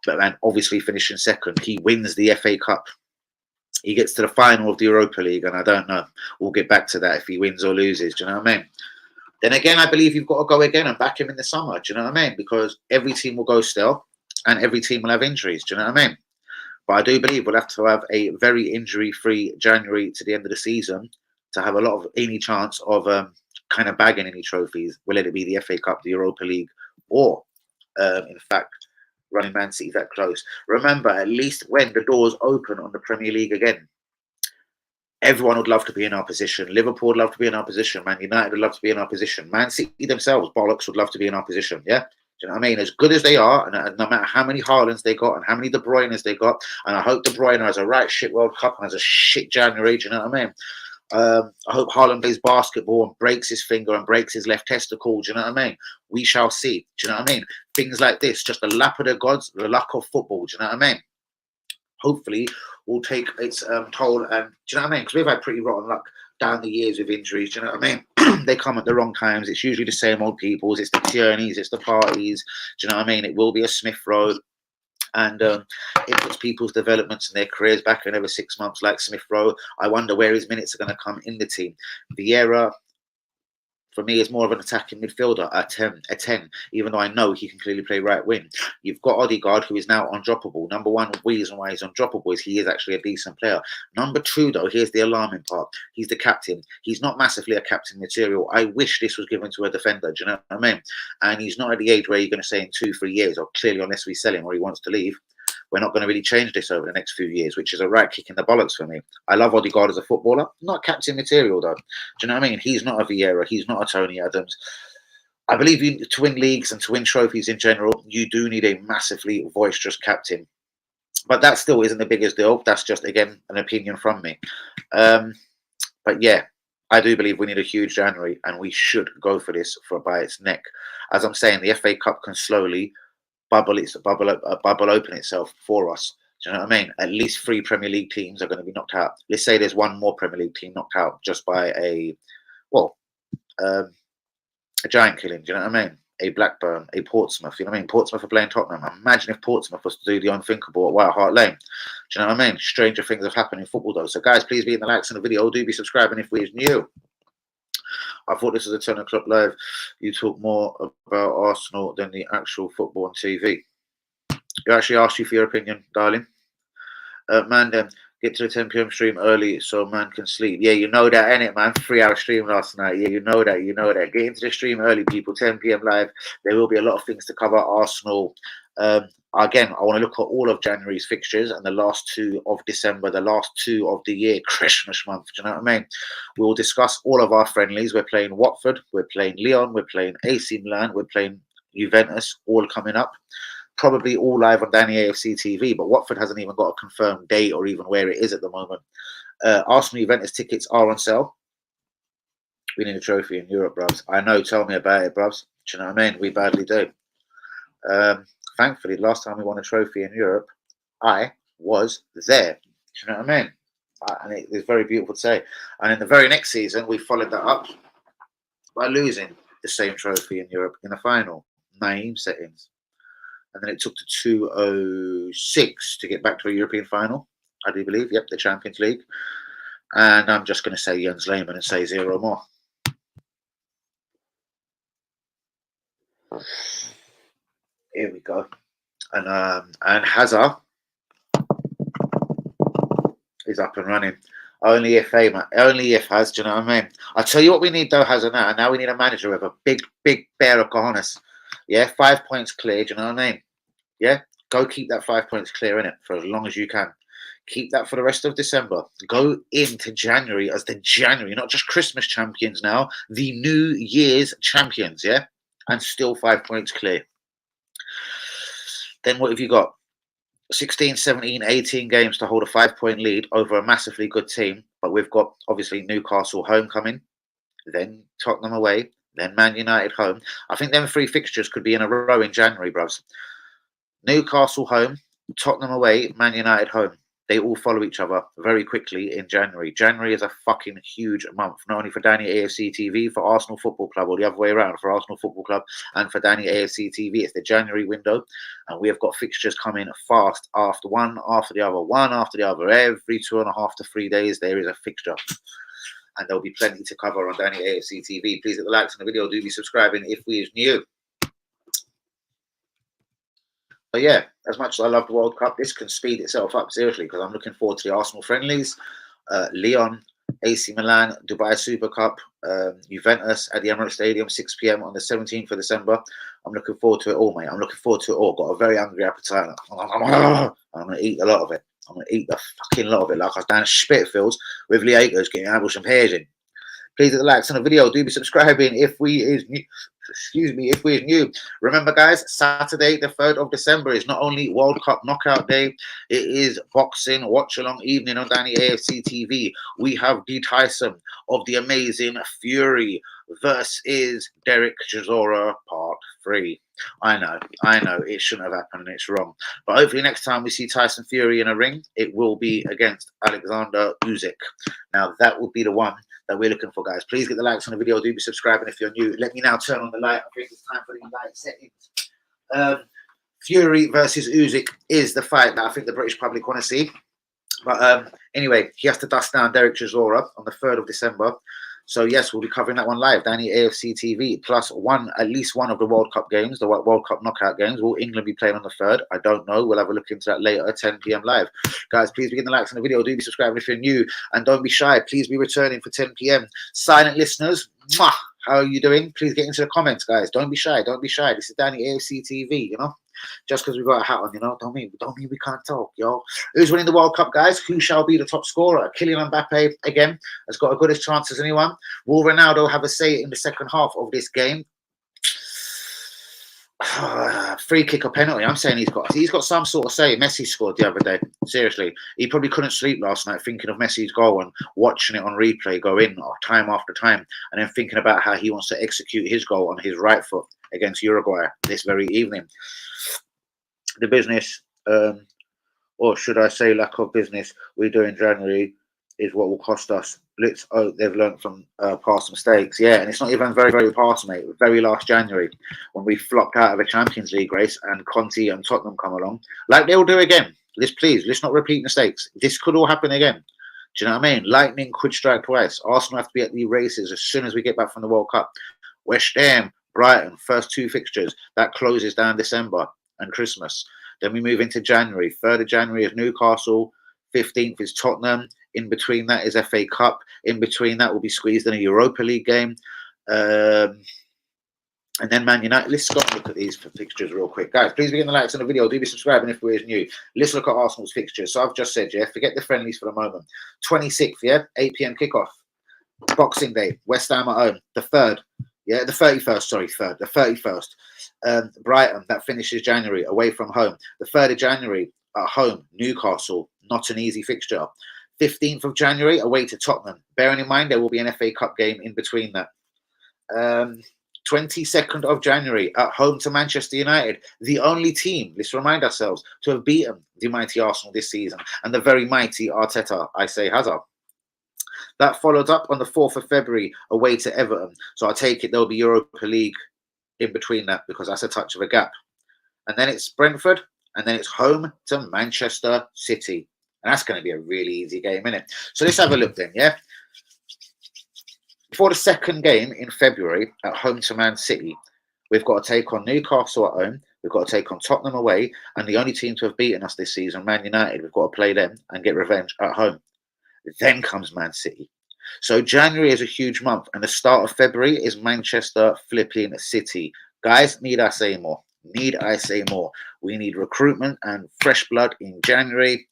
and obviously finishing second. He wins the FA Cup. He gets to the final of the Europa League, and I don't know. We'll get back to that if he wins or loses. Do you know what I mean? Then again, I believe you've got to go again and back him in the summer. Do you know what I mean? Because every team will go still and every team will have injuries. Do you know what I mean? But I do believe we'll have to have a very injury-free January to the end of the season to have a lot of any chance of kind of bagging any trophies, whether it be the FA Cup, the Europa League, or, in fact, running Man City that close. Remember, at least when the doors open on the Premier League again, everyone would love to be in our position. Liverpool would love to be in our position. Man United would love to be in our position. Man City themselves, bollocks, would love to be in our position. Yeah? Do you know what I mean? As good as they are, and no matter how many Haalands they got and how many De Bruynes they got, and I hope De Bruyne has a right shit World Cup and has a shit January. Do you know what I mean? I hope Haaland plays basketball and breaks his finger and breaks his left testicle. Do you know what I mean? We shall see. Do you know what I mean? Things like this, just the lap of the gods, the luck of football. Do you know what I mean? Hopefully, will take its toll. And do you know what I mean? Because we've had pretty rotten luck down the years with injuries. Do you know what I mean? They come at the wrong times. It's usually the same old peoples. It's the Tierneys. It's the parties. Do you know what I mean? It will be a Smith Road. And it puts people's developments and their careers back in every 6 months, like Smith Rowe. I wonder where his minutes are going to come in the team. Vieira, for me, is more of an attacking midfielder, a 10, even though I know he can clearly play right wing. You've got Odegaard, who is now undroppable. Number one reason why he's undroppable is he is actually a decent player. Number two, though, here's the alarming part. He's the captain. He's not massively a captain material. I wish this was given to a defender, do you know what I mean? And he's not at the age where you're going to say in 2-3 years, or clearly unless we sell him or he wants to leave, we're not going to really change this over the next few years, which is a right kick in the bollocks for me. I love Odegaard as a footballer, not captain material though. Do you know what I mean? He's not a Vieira, he's not a Tony Adams. I believe you, to win leagues and to win trophies in general, you do need a massively boisterous captain. But that still isn't the biggest deal. That's just, again, an opinion from me. But yeah, I do believe we need a huge January, and we should go for this by its neck. As I'm saying, the FA Cup can slowly bubble open itself for us. Do you know what I mean? At least 3 Premier League teams are going to be knocked out. Let's say there's one more Premier League team knocked out just by a giant killing. Do you know what I mean? A Blackburn, a Portsmouth. You know what I mean? Portsmouth are playing Tottenham. Imagine if Portsmouth was to do the unthinkable at White Hart Lane. Do you know what I mean? Stranger things have happened in football, though. So, guys, please be in the likes on the video. Do be subscribing if we're new. I thought this was a 10 o'clock live. You talk more about Arsenal than the actual football on TV. You actually asked you for your opinion, darling. Man, then get to the 10 p.m. stream early so man can sleep. Yeah, you know that, innit, man? 3-hour stream last night. Yeah, you know that. You know that. Get into the stream early, people. 10 p.m. live. There will be a lot of things to cover. Arsenal. Again, I want to look at all of January's fixtures and the last 2 of December, the last 2 of the year, Christmas month. Do you know what I mean? We will discuss all of our friendlies. We're playing Watford, we're playing Lyon, we're playing AC Milan, we're playing Juventus, all coming up. Probably all live on Danny AFC TV, but Watford hasn't even got a confirmed date or even where it is at the moment. Arsenal Juventus tickets are on sale. We need a trophy in Europe, bruvs. I know, tell me about it, bruvs. Do you know what I mean? We badly do. Thankfully, last time we won a trophy in Europe, I was there. Do you know what I mean? And it is very beautiful to say. And in the very next season, we followed that up by losing the same trophy in Europe in the final, 9 settings. And then it took to 2006 to get back to a European final, I do believe. Yep, the Champions League. And I'm just going to say Jens Lehmann and say 0 more. Here we go. And Hazard is up and running. Only if, man. Only if, Haz. Do you know what I mean? I'll tell you what we need, though, Hazard now. Now we need a manager with a big pair of cojones. Yeah, 5 points clear. Do you know what I mean? Yeah, go keep that 5 points clear in it for as long as you can. Keep that for the rest of December. Go into January as the January, not just Christmas champions now, the New Year's champions, yeah? And still 5 points clear. Then what have you got? 16, 17, 18 games to hold a 5-point lead over a massively good team. But we've got, obviously, Newcastle homecoming, then Tottenham away, then Man United home. I think them 3 fixtures could be in a row in January, bros. Newcastle home, Tottenham away, Man United home. They all follow each other very quickly in January. January is a fucking huge month, not only for Danny AFC TV, for Arsenal Football Club, or the other way around, for Arsenal Football Club and for Danny AFC TV. It's the January window, and we have got fixtures coming fast after one after the other, one after the other. Every 2.5 to 3 days, there is a fixture. And there'll be plenty to cover on Danny AFC TV. Please hit the likes on the video. Do be subscribing if we is new. But yeah, as much as I love the World Cup, this can speed itself up, seriously, because I'm looking forward to the Arsenal friendlies, Lyon, AC Milan, Dubai Super Cup, Juventus at the Emirates Stadium, 6 p.m. on the 17th of December. I'm looking forward to it all, mate. I'm looking forward to it all. Got a very hungry appetite. I'm going to eat a lot of it. I'm going to eat a fucking lot of it, like I was down at Spitfields with Lee Akers getting out with some pears in. Please hit the likes on the video. Do be subscribing if we is new. Excuse me, if we're new. Remember, guys, Saturday, the 3rd of December is not only World Cup knockout day, it is boxing watch-along evening on Danny AFC TV. We have D. Tyson of the Amazing Fury versus Derek Chisora Part 3. I know, it shouldn't have happened and it's wrong. But hopefully next time we see Tyson Fury in a ring, it will be against Alexander Usyk. Now, that would be the one that we're looking for, guys. Please get the likes on the video. Do be subscribing if you're new. Let me now turn on the light. I think it's time for the light settings. Fury versus Usyk is the fight that I think the British public want to see. But anyway, he has to dust down Derek Chisora on the 3rd of December. So yes, we'll be covering that one live. Danny AFC TV, plus at least one of the World Cup games, the World Cup knockout games. Will England be playing on the 3rd? I don't know. We'll have a look into that later, 10 p.m. live. Guys, please begin the likes on the video. Do be subscribing if you're new. And don't be shy. Please be returning for 10 p.m. Silent listeners, mwah, how are you doing? Please get into the comments, guys. Don't be shy. Don't be shy. This is Danny AFC TV, you know? Just because we've got a hat on, you know, don't mean we can't talk, yo. Who's winning the World Cup, guys? Who shall be the top scorer? Kylian Mbappe, again, has got a good as chance as anyone. Will Ronaldo have a say in the second half of this game? Free kick or penalty? I'm saying he's got some sort of say. Messi scored the other day. Seriously, he probably couldn't sleep last night thinking of Messi's goal and watching it on replay go in time after time, and then thinking about how he wants to execute his goal on his right foot against Uruguay this very evening. The business, or should I say lack of business, we do in January is what will cost us. Let's hope they've learned from past mistakes. Yeah, and it's not even very, very past, mate. Very last January when we flopped out of a Champions League race and Conte and Tottenham come along. Like they'll do again. Let's not repeat mistakes. This could all happen again. Do you know what I mean? Lightning could strike twice. Arsenal have to be at the races as soon as we get back from the World Cup. West Ham, Brighton, first 2 fixtures. That closes down December and Christmas. Then we move into January. 3rd of January is Newcastle. 15th is Tottenham. In between that is FA Cup. In between that will be squeezed in a Europa League game. And then Man United. Let's go and look at these fixtures real quick. Guys, please begin the likes on the video. Do be subscribing if we're new. Let's look at Arsenal's fixtures. So I've just said, yeah, forget the friendlies for the moment. 26th, yeah, 8 p.m. kickoff. Boxing Day. West Ham at home. The 3rd. Yeah, the 31st, sorry, 3rd. The 31st. Brighton, that finishes January, away from home. The 3rd of January, at home, Newcastle. Not an easy fixture. 15th of January, away to Tottenham. Bearing in mind, there will be an FA Cup game in between that. 22nd of January, at home to Manchester United. The only team, let's remind ourselves, to have beaten the mighty Arsenal this season. And the very mighty Arteta, I say, Hazard. That followed up on the 4th of February, away to Everton. So I take it there'll be Europa League in between that because that's a touch of a gap. And then it's Brentford, and then it's home to Manchester City. And that's going to be a really easy game, isn't it? So let's have a look then, yeah? For the second game in February at home to Man City, we've got to take on Newcastle at home. We've got to take on Tottenham away. And the only team to have beaten us this season, Man United, we've got to play them and get revenge at home. Then comes Man City. So January is a huge month. And the start of February is Manchester flipping City. Guys, need I say more? Need I say more? We need recruitment and fresh blood in January.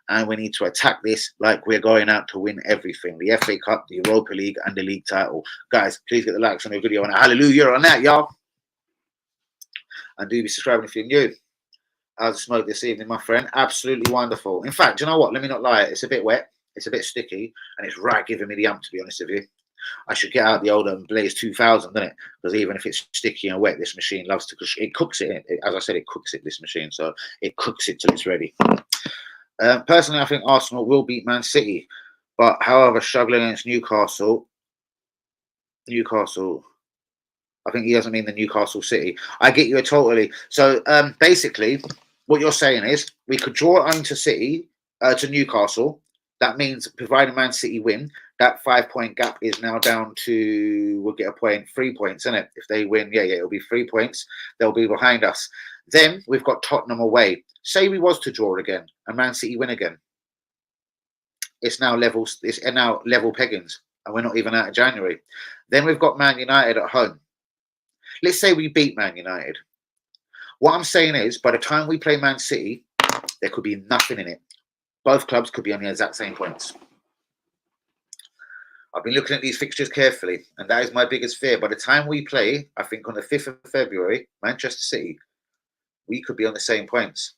and we need to attack this like we're going out to win everything. The FA Cup, the Europa League, and the league title. Guys, please get the likes on the video and a hallelujah on that, y'all. And do be subscribing if you're new. How's the smoke this evening, my friend? Absolutely wonderful. In fact, you know what? Let me not lie. It's a bit wet. It's a bit sticky. And it's right giving me the ump, to be honest with you. I should get out the old Blaze 2000, doesn't it? Because even if it's sticky and wet, this machine loves to, it cooks it. As I said, it cooks it, this machine. So it cooks it till it's ready. Personally, I think Arsenal will beat Man City. But however, struggling against Newcastle, I think he doesn't mean the Newcastle City. I get you totally. So basically, what you're saying is we could draw on to City, to Newcastle. That means providing Man City win, that 5-point gap is now down to, we'll get a point, 3 points, isn't it? If they win, yeah, it'll be 3 points. They'll be behind us. Then we've got Tottenham away. Say we was to draw again and Man City win again. It's now level peggings, and we're not even out of January. Then we've got Man United at home. Let's say we beat Man United. What I'm saying is, by the time we play Man City, there could be nothing in it. Both clubs could be on the exact same points. I've been looking at these fixtures carefully, and that is my biggest fear. By the time we play, I think on the 5th of February, Manchester City, we could be on the same points.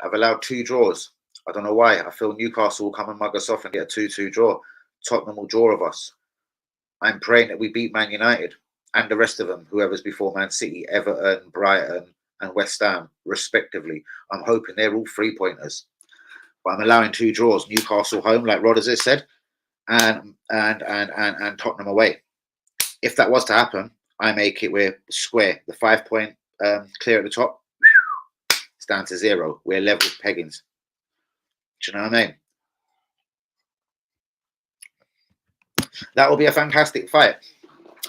I've allowed 2 draws. I don't know why. I feel Newcastle will come and mug us off and get a 2-2 draw. Tottenham will draw of us. I'm praying that we beat Man United and the rest of them, whoever's before Man City, Everton, Brighton, and West Ham, respectively. I'm hoping they're all 3-pointers. But I'm allowing 2 draws. Newcastle home, like Rod has said, and Tottenham away. If that was to happen, I make it we're square. The 5-point clear at the top, it's down to 0. We're level peggings. Do you know what I mean? That will be a fantastic fight.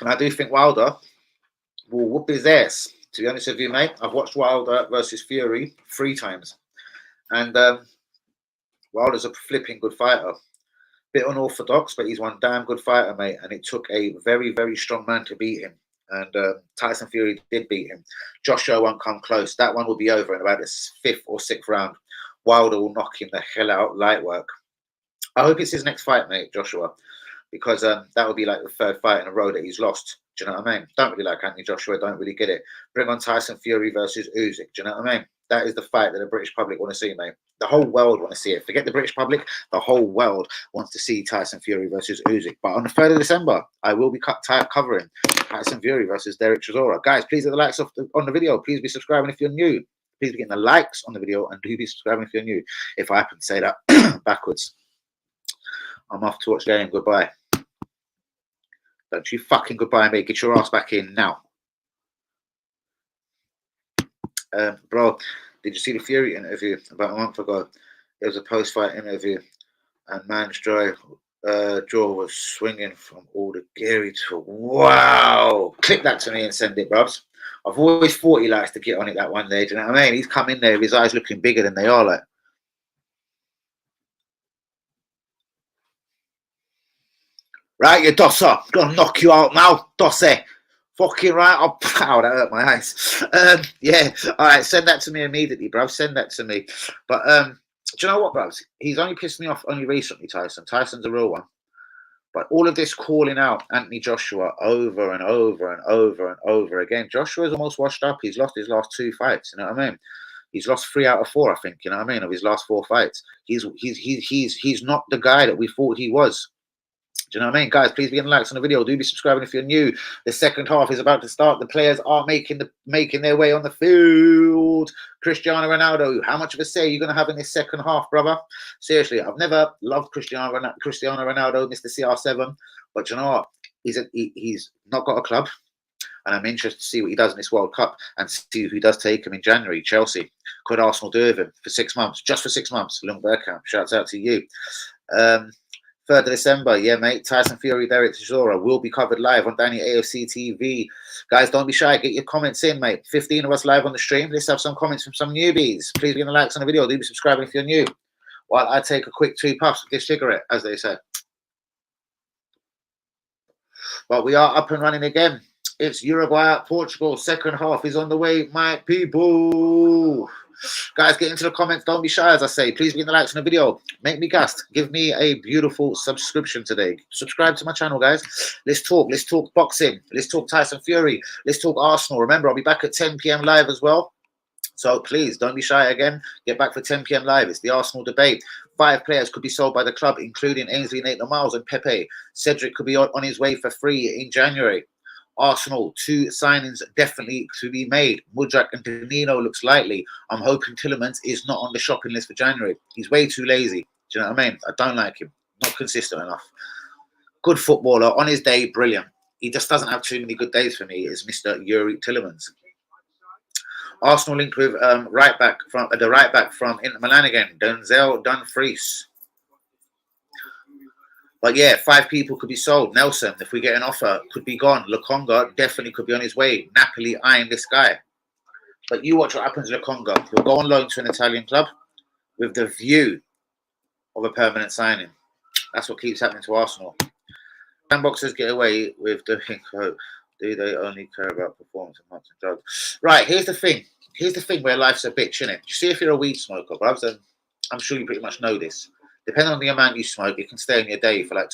And I do think Wilder will whoop his ass. To be honest with you, mate, I've watched Wilder versus Fury 3 times. And Wilder's a flipping good fighter. Bit unorthodox, but he's one damn good fighter, mate. And it took a very, very strong man to beat him. And Tyson Fury did beat him. Joshua won't come close. That one will be over in about the 5th or 6th round. Wilder will knock him the hell out, light work. I hope it's his next fight, mate, Joshua, because that would be like the 3rd fight in a row that he's lost. Do you know what I mean? Don't really like Anthony Joshua, don't really get it. Bring on Tyson Fury versus Usyk. Do you know what I mean? That is the fight that the British public want to see, mate. The whole world want to see it. Forget the British public. The whole world wants to see Tyson Fury versus Usyk. But on the 3rd of December, I will be covering Tyson Fury versus Derek Chisora. Guys, please hit the likes on the video. Please be subscribing if you're new. Please be getting the likes on the video and do be subscribing if you're new. If I happen to say that backwards. I'm off to watch the game. Goodbye. Don't you fucking goodbye, mate. Get your ass back in now. Bro, did you see the Fury interview about a month ago? It was a post-fight interview, and man's jaw was swinging from all the geary to wow. Click that to me and send it, bruvs. I've always thought he likes to get on it that one day. Do you know what I mean? He's come in there with his eyes looking bigger than they are, like. Right, you dosser. Gonna knock you out now, dosser. Fucking right. Oh, that hurt my eyes. Yeah. All right, send that to me immediately, bruv. Send that to me. But do you know what, bruvs? He's only pissed me off only recently, Tyson. Tyson's a real one. But all of this calling out Anthony Joshua over and over and over and over again. Joshua's almost washed up. He's lost his last 2 fights. You know what I mean? He's lost 3 out of 4, I think. You know what I mean? Of his last 4 fights. He's not the guy that we thought he was. Do you know what I mean? Guys, please be getting likes on the video. Do be subscribing if you're new. The second half is about to start. The players are making their way on the field. Cristiano Ronaldo, how much of a say are you going to have in this second half, brother? Seriously, I've never loved Cristiano Ronaldo, Mr. CR7. But you know what? He's not got a club. And I'm interested to see what he does in this World Cup and see who does take him in January. Chelsea. Could Arsenal do with him for 6 months? Just for 6 months. Lung Bergkamp, shouts out to you. 3rd of December, yeah, mate. Tyson Fury, Derek Chisora will be covered live on Danny AFC TV. Guys, don't be shy. Get your comments in, mate. 15 of us live on the stream. Let's have some comments from some newbies. Please give the likes on the video. Do be subscribing if you're new. While I take a quick 2 puffs of this cigarette, as they say. But we are up and running again. It's Uruguay at Portugal. Second half is on the way, my people. Guys, get into the comments. Don't be shy, as I say. Please begin the likes on the video. Make me gassed. Give me a beautiful subscription today. Subscribe to my channel, guys. Let's talk. Let's talk boxing. Let's talk Tyson Fury. Let's talk Arsenal. Remember, I'll be back at 10 p.m. live as well. So please, don't be shy again. Get back for 10 p.m. live. It's the Arsenal debate. 5 players could be sold by the club, including Ainsley, Maitland-Niles and Pepe. Cedric could be on his way for free in January. Arsenal, 2 signings definitely to be made. Mudryk and Danilo looks likely. I'm hoping Tielemans is not on the shopping list for January. He's way too lazy. Do you know what I mean? I don't like him. Not consistent enough. Good footballer. On his day, brilliant. He just doesn't have too many good days for me. Is Mr. Yuri Tielemans. Arsenal linked with the right back from Inter Milan again, Denzel Dumfries. But yeah, 5 people could be sold. Nelson, if we get an offer, could be gone. Lokonga definitely could be on his way. Napoli eyeing this guy. But you watch what happens to Lokonga. He'll go on loan to an Italian club with the view of a permanent signing. That's what keeps happening to Arsenal. Can boxers get away with doing quote? Do they only care about performance and not drugs? Right, here's the thing. Here's the thing where life's a bitch, innit? You see, if you're a weed smoker, but I'm sure you pretty much know this. Depending on the amount you smoke, it can stay in your day for like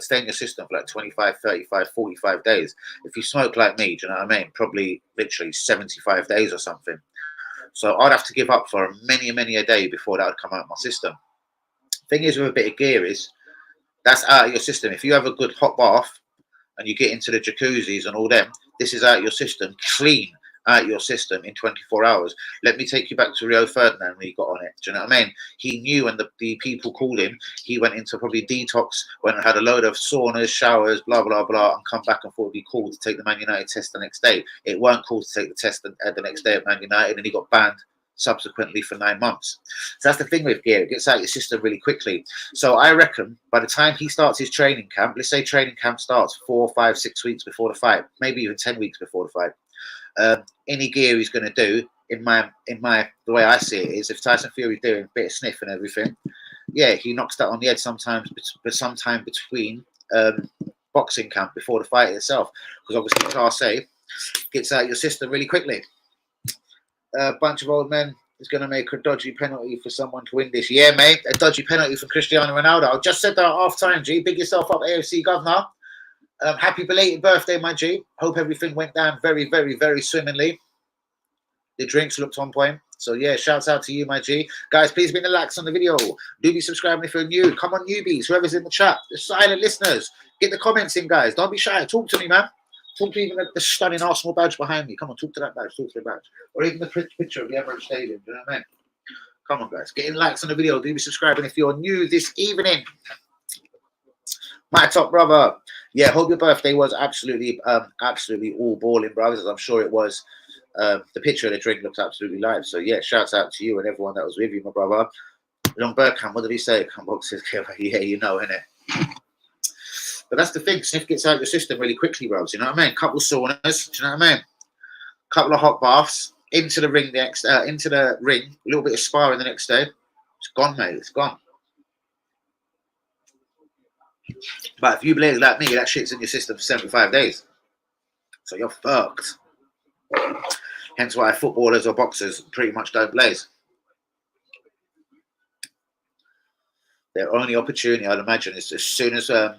stay in your system for like 25, 35, 45 days. If you smoke like me, do you know what I mean? Probably literally 75 days or something. So I'd have to give up for many, many a day before that would come out of my system. Thing is with a bit of gear is that's out of your system. If you have a good hot bath and you get into the jacuzzis and all them, this is out of your system, clean out of your system in 24 hours. Let me take you back to Rio Ferdinand when he got on it. Do you know what I mean? He knew when the people called him, he went into probably detox, went and had a load of saunas, showers, blah, blah, blah, and come back and thought it'd be cool to take the Man United test the next day. It weren't cool to take the test the next day at Man United, and he got banned subsequently for 9 months. So that's the thing with gear. It gets out of your system really quickly. So I reckon by the time he starts his training camp, let's say training camp starts 4, 5, 6 weeks before the fight, maybe even 10 weeks before the fight, any gear he's going to do, in the way I see it, is if Tyson Fury's doing a bit of sniff and everything, yeah, he knocks that on the head sometimes, but sometime between boxing camp before the fight itself, because obviously Class A gets out of your system really quickly. A bunch of old men is going to make a dodgy penalty for someone to win this. Yeah, mate, a dodgy penalty for Cristiano Ronaldo. I just said that at half time, G. Big yourself up, AFC governor. Happy belated birthday, my G. Hope everything went down very, very, very swimmingly. The drinks looked on point. So, yeah, shouts out to you, my G. Guys, please be in the likes on the video. Do be subscribing if you're new. Come on, newbies, whoever's in the chat. The silent listeners. Get the comments in, guys. Don't be shy. Talk to me, man. Talk to even the stunning Arsenal badge behind me. Come on, talk to that badge. Talk to the badge. Or even the picture of the Emirates Stadium. Do you know what I mean? Come on, guys. Get in likes on the video. Do be subscribing if you're new this evening. My top brother. Yeah, hope your birthday was absolutely all balling, brothers, as I'm sure it was. The picture of the drink looks absolutely live. So, yeah, shouts out to you and everyone that was with you, my brother. Long Burkham, what did he say? Come boxes, yeah, you know, innit? But that's the thing. Sniff gets out of your system really quickly, bros. You know what I mean? Couple saunas. Do you know what I mean? Couple of hot baths into the ring into the ring. A little bit of sparring the next day. It's gone, mate. It's gone. But if you blaze like me, that shit's in your system for 75 days. So you're fucked. Hence why footballers or boxers pretty much don't blaze. Their only opportunity, I'd imagine, is as soon as the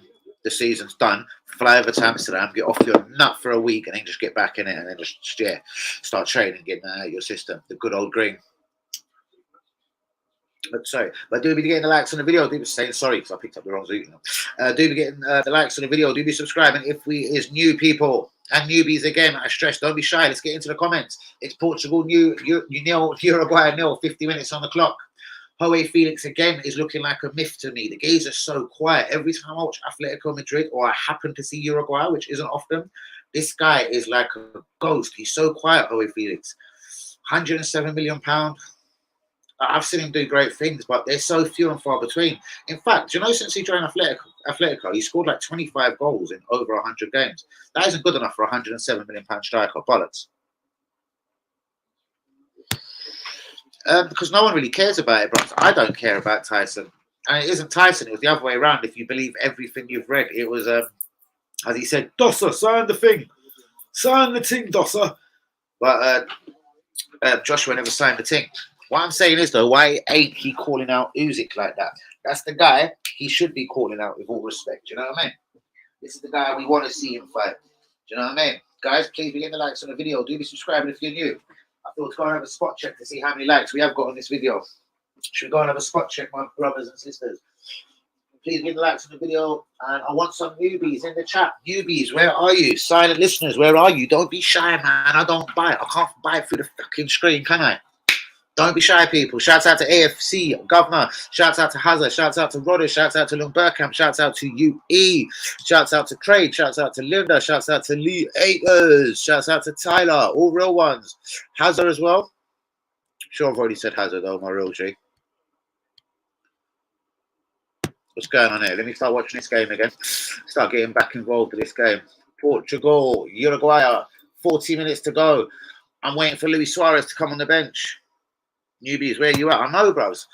season's done, fly over to Amsterdam, get off your nut for a week, and then just get back in it, and then just start training, getting that out of your system. The good old green. But do be getting the likes on the video. Do be saying sorry because I picked up the wrong zoom. Do be getting the likes on the video. Do be subscribing if we is new people and newbies again. I stress, don't be shy. Let's get into the comments. It's Portugal nil, Uruguay nil. 50 minutes on the clock. Joe Felix again is looking like a myth to me. The gays are so quiet. Every time I watch Atletico Madrid or I happen to see Uruguay, which isn't often, this guy is like a ghost. He's so quiet, Joe Felix. £107 million. I've seen him do great things, but they're so few and far between. In fact, you know, since he joined Atletico, he scored like 25 goals in over 100 games. That isn't good enough for a £107 million striker. Bollocks. Because no one really cares about it, bro. I don't care about Tyson. And it isn't Tyson. It was the other way around. If you believe everything you've read, it was, as he said, Dosser, sign the thing. Sign the thing, Dosser. But Joshua never signed the thing. What I'm saying is, though, why ain't he calling out Usyk like that? That's the guy he should be calling out with all respect. Do you know what I mean? This is the guy we want to see him fight. Do you know what I mean? Guys, please be getting the likes on the video. Do be subscribing if you're new. I thought to go and have a spot check to see how many likes we have got on this video. Should we go and have a spot check, my brothers and sisters? Please give the likes on the video. And I want some newbies in the chat. Newbies, where are you? Silent listeners, where are you? Don't be shy, man. I don't bite. I can't bite through the fucking screen, can I? Don't be shy, people. Shouts out to AFC Governor. Shouts out to Hazard. Shouts out to Rodder. Shouts out to Lung Burkham. Shouts out to UE. Shouts out to Craig. Shouts out to Linda. Shouts out to Lee Akers. Shouts out to Tyler. All real ones. Hazard as well. Sure, I've already said Hazard, though, my real G. What's going on here? Let me start watching this game again. Start getting back involved with this game. Portugal, Uruguay. 40 minutes to go. I'm waiting for Luis Suarez to come on the bench. Newbies, where you at? I know, bros.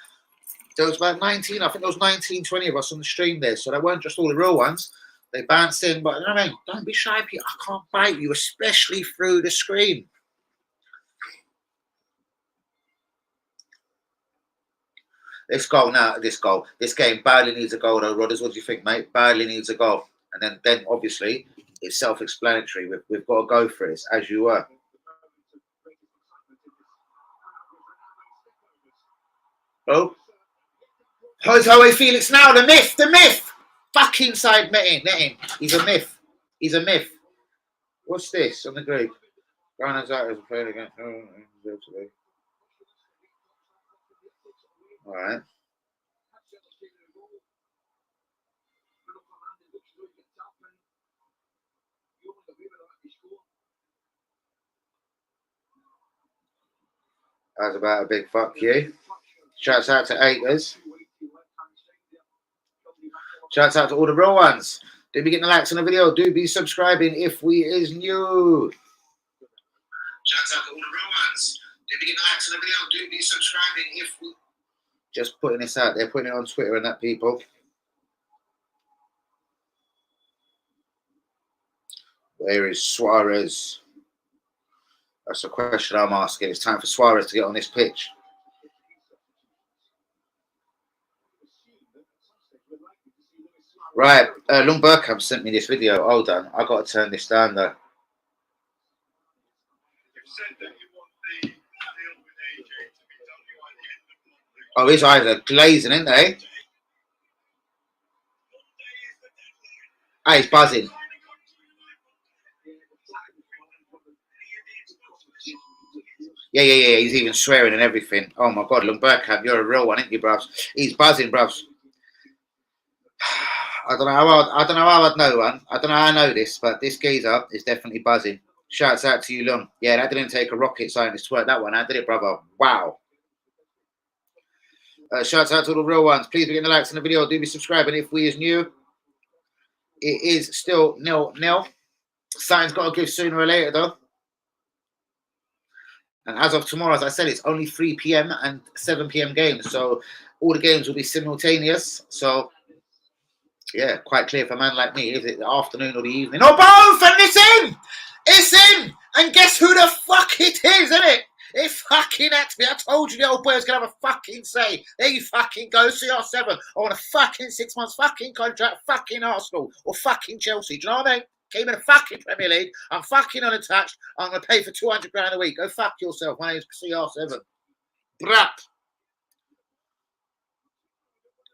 There was about 19, I think there was 19, 20 of us on the stream there. So they weren't just all the real ones. They bounced in, but you know what I mean? Don't be shy, people. I can't bite you, especially through the screen. This goal now, this game badly needs a goal, though. Rodders, what do you think, mate? Badly needs a goal. And then obviously, it's self-explanatory. We've got to go for this, as you were. Oh, Jose Felix now, the myth. Fucking side netting. He's a myth. What's this on the group? Ghana's out as a player against. All right. That's about a big fuck you. Shouts out to Akers. Shouts out to all the real ones. Do be getting the likes on the video. Do be subscribing if we is new. Shouts out to all the real ones. Do be getting the likes on the video. Do be subscribing if we. Just putting this out there, putting it on Twitter and that, people. Where is Suarez? That's the question I'm asking. It's time for Suarez to get on this pitch. Right, Lung Burkham sent me this video. Hold on, I got to turn this down though. Oh, his eyes are glazing, aren't they? Ah, he's buzzing. Yeah. He's even swearing and everything. Oh my God, Lung Burkham, you're a real one, ain't you, bruvs? He's buzzing, bruvs. I don't know how I'd know one. I don't know how I know this, but this geezer is definitely buzzing. Shouts out to you, Lung. Yeah, that didn't take a rocket scientist to work that one. How did it, brother? Wow. Shouts out to the real ones. Please be getting the likes on the video. Do be subscribing if we is new. It is still 0-0. Something's got to give sooner or later, though. And as of tomorrow, as I said, it's only 3 p.m. and 7 p.m. games. So all the games will be simultaneous. So, yeah, quite clear for a man like me. Is it the afternoon or the evening? Or both! And it's in! It's in! And guess who the fuck it is, isn't it? It fucking acts me. I told you the old boy was going to have a fucking say. There you fucking go, CR7. I want a fucking 6 months fucking contract, fucking Arsenal or fucking Chelsea. Do you know what I mean? Came in the fucking Premier League. I'm fucking unattached. I'm going to pay for 200 grand a week. Go fuck yourself. My name's CR7. Brap.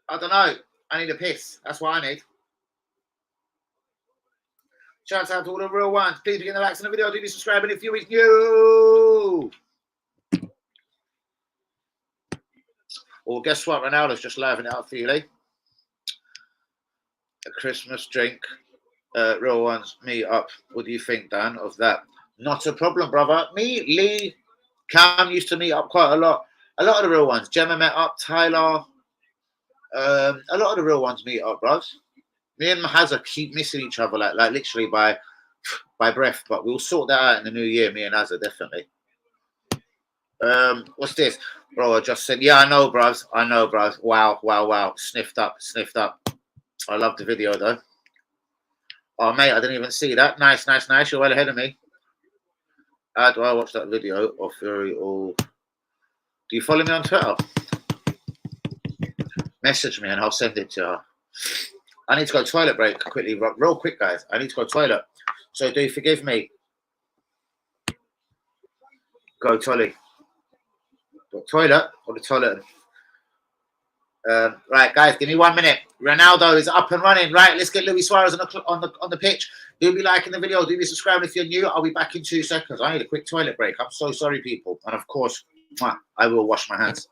I don't know. I need a piss. That's what I need. Shout out to all the real ones. Please begin the likes on the video. Do be subscribing if you're new. Well, guess what? Ronaldo's just laughing it up for you, Lee. A Christmas drink. Real ones, meet up. What do you think, Dan, of that? Not a problem, brother. Me, Lee, Cam used to meet up quite a lot. A lot of the real ones. Gemma met up. Tyler. A lot of the real ones meet up, bros. Me and Hazard keep missing each other, like literally by breath. But we'll sort that out in the new year. Me and Hazard, definitely. What's this? Bro, I just said, yeah, I know, bros. Wow. Sniffed up. I love the video, though. Oh, mate, I didn't even see that. Nice. You're well ahead of me. How do I watch that video of Fury or do you follow me on Twitter? Message me and I'll send it to her. I need to go toilet break quickly, real quick, guys. I need to go toilet. So do forgive me. Go toilet. The toilet or the toilet? Right, guys, give me 1 minute. Ronaldo is up and running. Right, let's get Luis Suarez on the pitch. Do be liking the video. Do be subscribing if you're new. I'll be back in 2 seconds. I need a quick toilet break. I'm so sorry, people. And of course, I will wash my hands.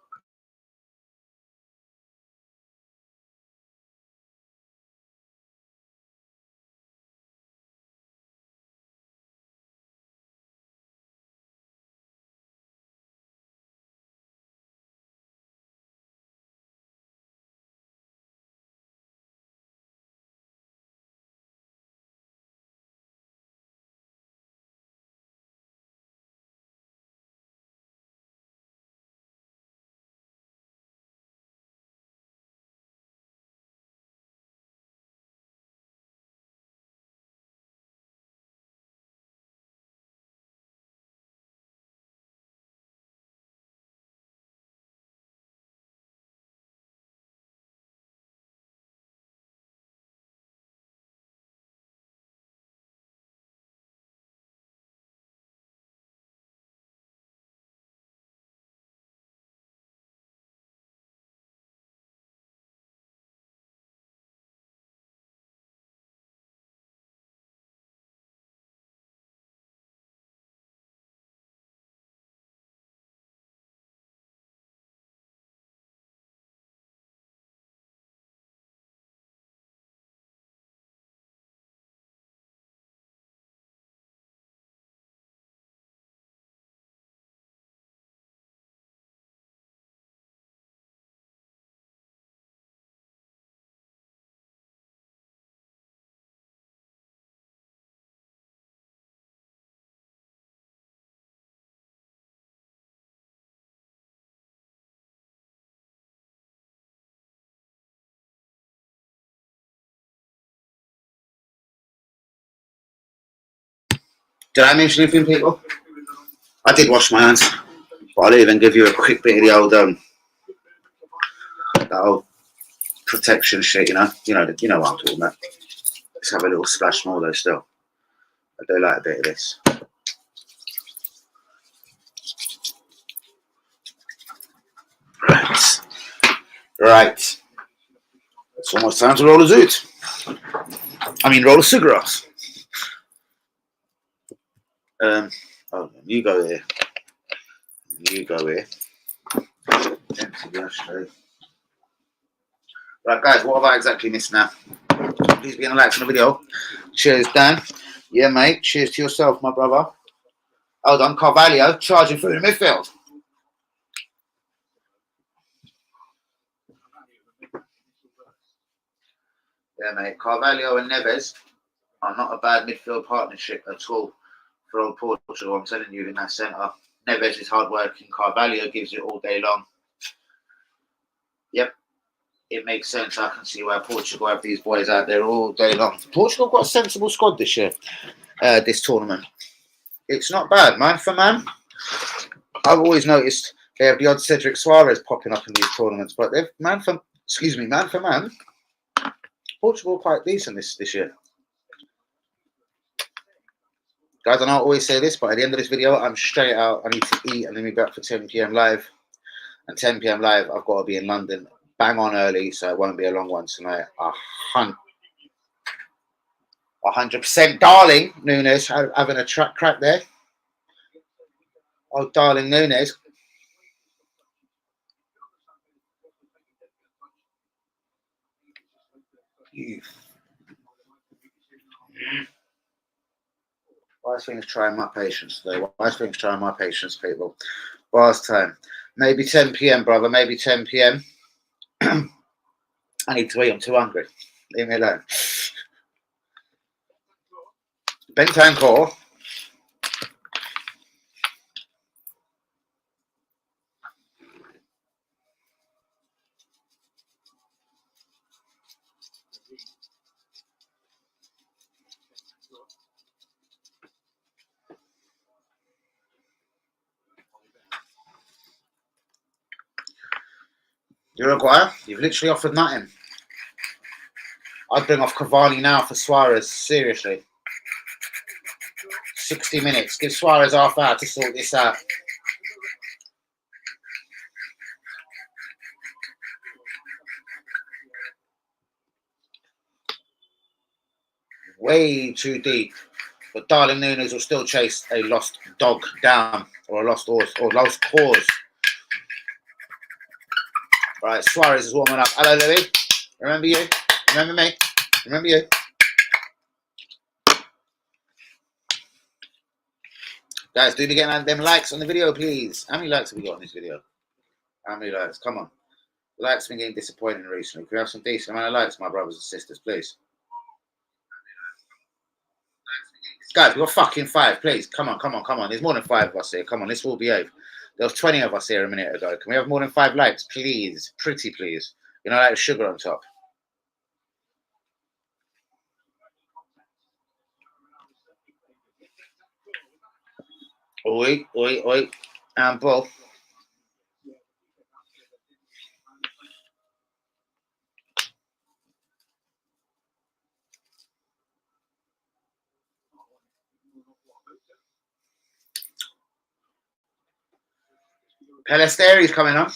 Did I mention anything, people? I did wash my hands. But I'll even give you a quick bit of the old that old protection shit, you know what I'm talking about. Let's have a little splash more though still. I do like a bit of this. Right. It's almost time to roll a zoot. Roll a cigarettes. You go here. You go here. Right, guys, what have I exactly missed now? Please be on a like on the video. Cheers, Dan. Yeah, mate. Cheers to yourself, my brother. Hold on, Carvalho charging through the midfield. Yeah, mate. Carvalho and Neves are not a bad midfield partnership at all for old Portugal. I'm telling you, in that centre. Neves is hard-working. Carvalho gives it all day long. Yep. It makes sense. I can see why Portugal have these boys out there all day long. Portugal got a sensible squad this year, this tournament. It's not bad, man for man. I've always noticed they have the odd Cedric Suarez popping up in these tournaments, but they've man for man, Portugal quite decent this year. Guys, I don't always say this, but at the end of this video, I'm straight out. I need to eat and then be back for 10 p.m. live. And 10 p.m. live, I've got to be in London bang on early, so it won't be a long one tonight. 100%, darling Nunes having a crack there. Oh, darling Nunes. Why is things trying my patience today? Why is things trying my patience, people? Last time. Maybe 10 p.m., brother. Maybe 10 p.m. I need to eat. I'm too hungry. Leave me alone. Bentancur. Uruguay, you've literally offered nothing. I'd bring off Cavani now for Suarez, seriously. 60 minutes. Give Suarez half hour to sort this out. Way too deep. But Darling Nunes will still chase a lost dog down, or a lost horse, or lost cause. Right, Suarez is warming up. Hello, Louis. Remember you? Remember me? Remember you? Guys, do we get them likes on the video, please? How many likes have we got on this video? How many likes? Come on. Likes have been getting disappointing recently. Can we have some decent amount of likes, my brothers and sisters, please? Guys, we've got fucking 5, please. Come on, come on, come on. There's more than 5 of us here. Come on, let's all behave. There was 20 of us here a minute ago. Can we have more than 5 likes, please? Pretty please. You know, like sugar on top. Oi, oi, oi. And both. Pelesteri's coming on.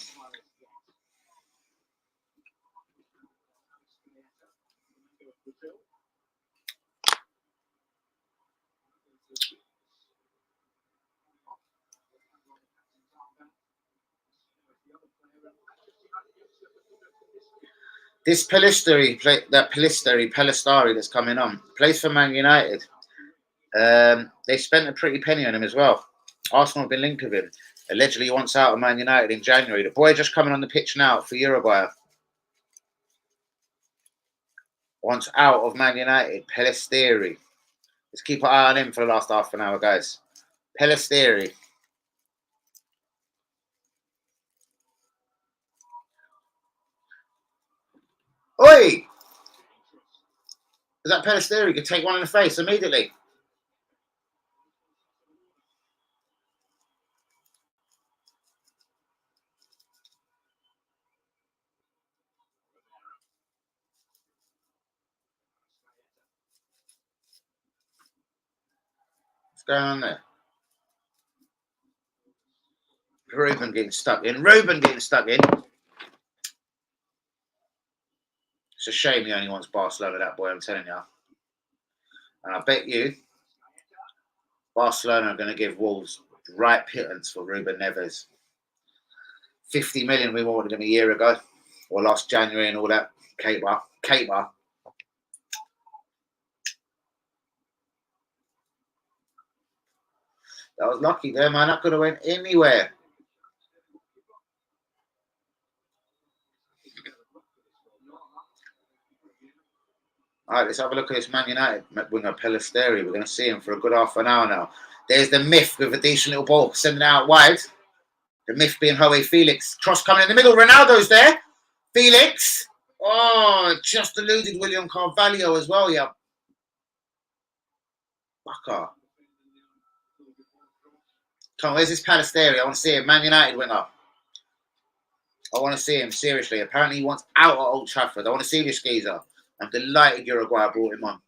This Pelistari that's coming on, plays for Man United. They spent a pretty penny on him as well. Arsenal have been linked with him. Allegedly, he wants out of Man United in January. The boy just coming on the pitch now for Uruguay. Wants out of Man United. Pelistari. Let's keep an eye on him for the last half an hour, guys. Pelistari. Oi! Is that Pelistari? You could take one in the face immediately. What's going on there? Ruben getting stuck in. Ruben getting stuck in. It's a shame he only wants Barcelona, that boy, I'm telling you. And I bet you Barcelona are going to give Wolves right pittance for Ruben Neves. 50 million we wanted him a year ago, or last January and all that. Caper. That was lucky there, man. That could have went anywhere. All right, let's have a look at this Man United winger Pelistari. We're going to see him for a good half an hour now. There's the myth with a decent little ball, sending it out wide. The myth being Joe Felix. Cross coming in the middle. Ronaldo's there. Felix. Oh, just eluded William Carvalho as well, yeah. Fucker. Come on, where's this Pelistari? I want to see him. Man United winger. I want to see him, seriously. Apparently he wants out at Old Trafford. I want to see this geezer. I'm delighted Uruguay brought him on.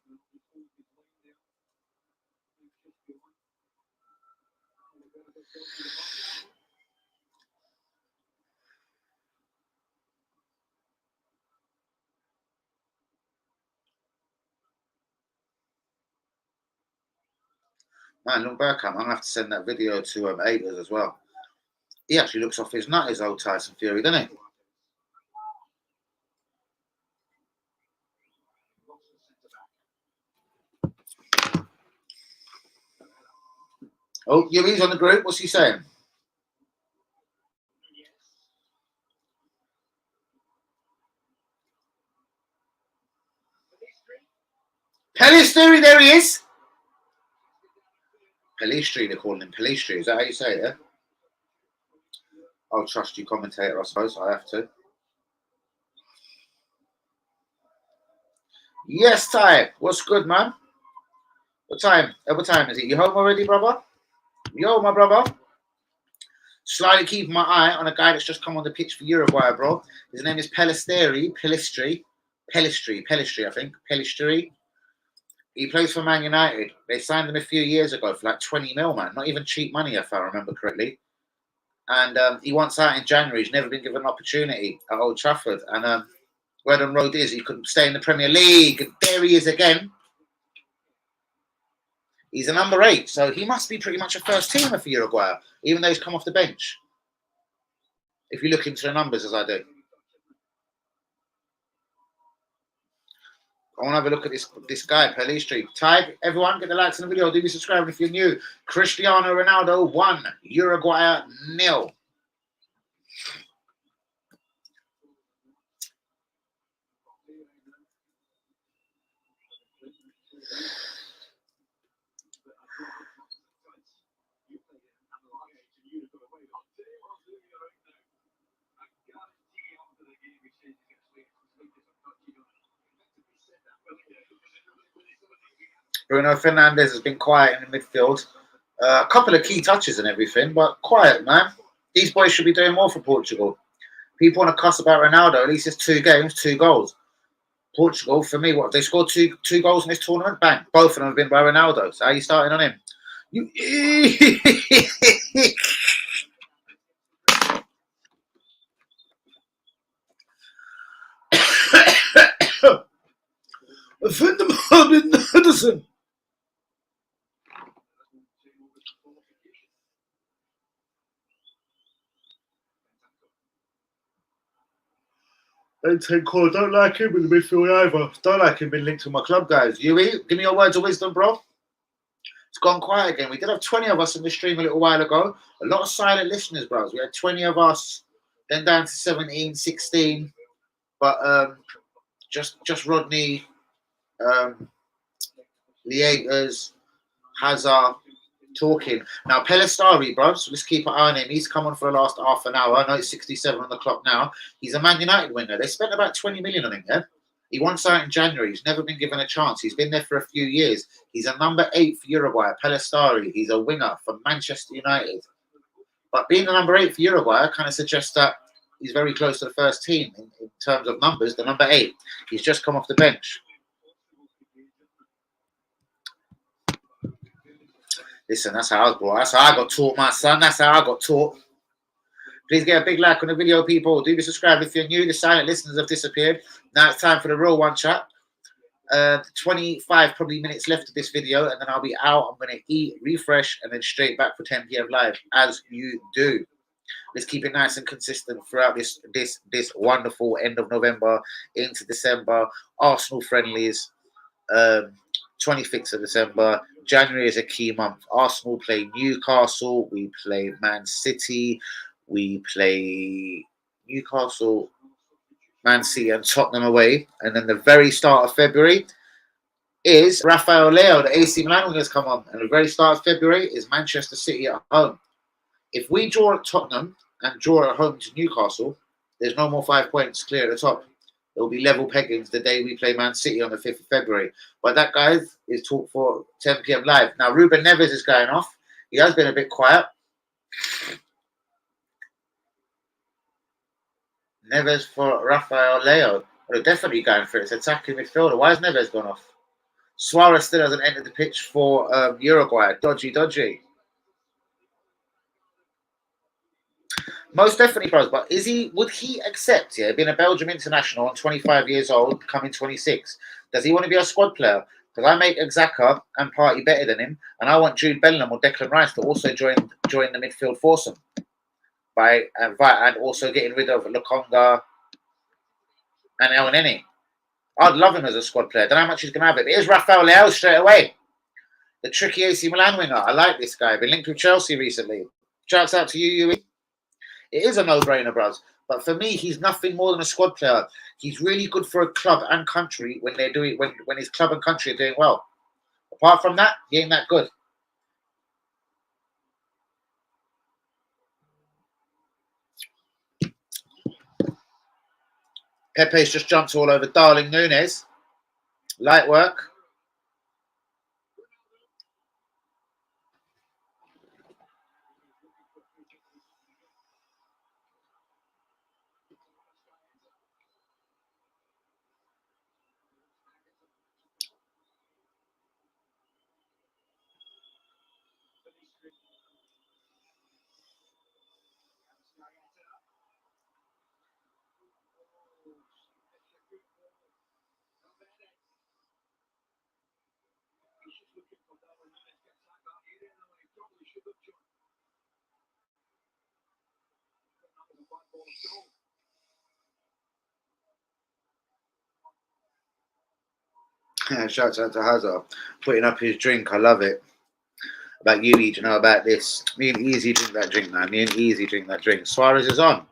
Man, look back, I'm going to have to send that video to Abers as well. He actually looks off his nut, his old Tyson Fury, doesn't he? Oh, Yui's on the group. What's he saying? Pelistari, there he is. Pelistri, they're calling him Pelistri. Is that how you say it? I'll trust you, commentator, I suppose. I have to. Yes, Ty. What's good, man? What time? What time is it? You home already, brother? You home, my brother? Slightly keeping my eye on a guy that's just come on the pitch for Uruguay, bro. His name is Pelistri, I think. Pelistri. He plays for Man United. They signed him a few years ago for like 20 mil, man. Not even cheap money, if I remember correctly. And he wants out in January. He's never been given an opportunity at Old Trafford. And word on road is he could stay in the Premier League. And there he is again. He's a number 8, so he must be pretty much a first teamer for Uruguay, even though he's come off the bench. If you look into the numbers as I do. I want to have a look at this guy, Pelistri. Type, everyone, get the likes on the video. Do be subscribing if you're new. Cristiano Ronaldo 1, Uruguay 0. Bruno Fernandes has been quiet in the midfield. A couple of key touches and everything, but quiet, man. These boys should be doing more for Portugal. People want to cuss about Ronaldo. At least it's 2 games, 2 goals. Portugal, for me, what they scored two goals in this tournament? Bang. Both of them have been by Ronaldo. So how are you starting on him? You offend them, Henderson. Don't like him in the midfield either. Don't like him being linked to my club, guys. Yui, give me your words of wisdom, bro. It's gone quiet again. We did have 20 of us in the stream a little while ago. A lot of silent listeners, bros. We had 20 of us, then down to 17, 16. But just Rodney, Liegas, Hazard talking. Now, Pelistri, bro, so let's keep an eye on him. He's come on for the last half an hour. I know it's 67 on the clock now. He's a Man United winger. They spent about 20 million on him, yeah? He wants out in January. He's never been given a chance. He's been there for a few years. He's a number 8 for Uruguay, Pelistri. He's a winger for Manchester United. But being the number 8 for Uruguay kind of suggests that he's very close to the first team in terms of numbers. The number 8. He's just come off the bench. Listen, that's how I was brought. That's how I got taught, my son. That's how I got taught. Please get a big like on the video, people. Do be subscribed if you're new. The silent listeners have disappeared. Now it's time for the real one, chat. 25 probably minutes left of this video, and then I'll be out. I'm going to eat, refresh, and then straight back for 10 p.m. live, as you do. Let's keep it nice and consistent throughout this wonderful end of November into December. Arsenal friendlies, 25th of December. January is a key month. Arsenal play Newcastle. We play Man City. We play Newcastle, Man City, and Tottenham away. And then the very start of February is Rafael Leo, the AC Milan wingers come on. And the very start of February is Manchester City at home. If we draw at Tottenham and draw at home to Newcastle, there's no more 5 points clear at the top. There will be level peggings the day we play Man City on the 5th of February. But that, guys, is talk for 10 p.m. live. Now, Ruben Neves is going off. He has been a bit quiet. Neves for Rafael Leo. Well, they're definitely going for it. It's attacking midfielder. Why has Neves gone off? Suarez still hasn't entered the pitch for Uruguay. Dodgy. Most definitely, bros. But would he accept, being a Belgium international and 25 years old, coming 26? Does he want to be a squad player? Because I make Xhaka and Party better than him, and I want Jude Bellingham or Declan Rice to also join the midfield foursome. And also getting rid of Lokonga and El Neni. I'd love him as a squad player. Don't know how much he's going to have it. But here's Rafael Leao straight away. The tricky AC Milan winger. I like this guy. Been linked with Chelsea recently. Shouts out to you, Yui. It is a no-brainer, bros. But for me, he's nothing more than a squad player. He's really good for a club and country when they're doing when his club and country are doing well. Apart from that, he ain't that good. Pepe's just jumped all over Darling Núñez. Light work. Shouts out to Hazard putting up his drink. I love it. About you, do you know about this? Me and Easy drink that drink, man. Me and Easy drink that drink. Suarez is on.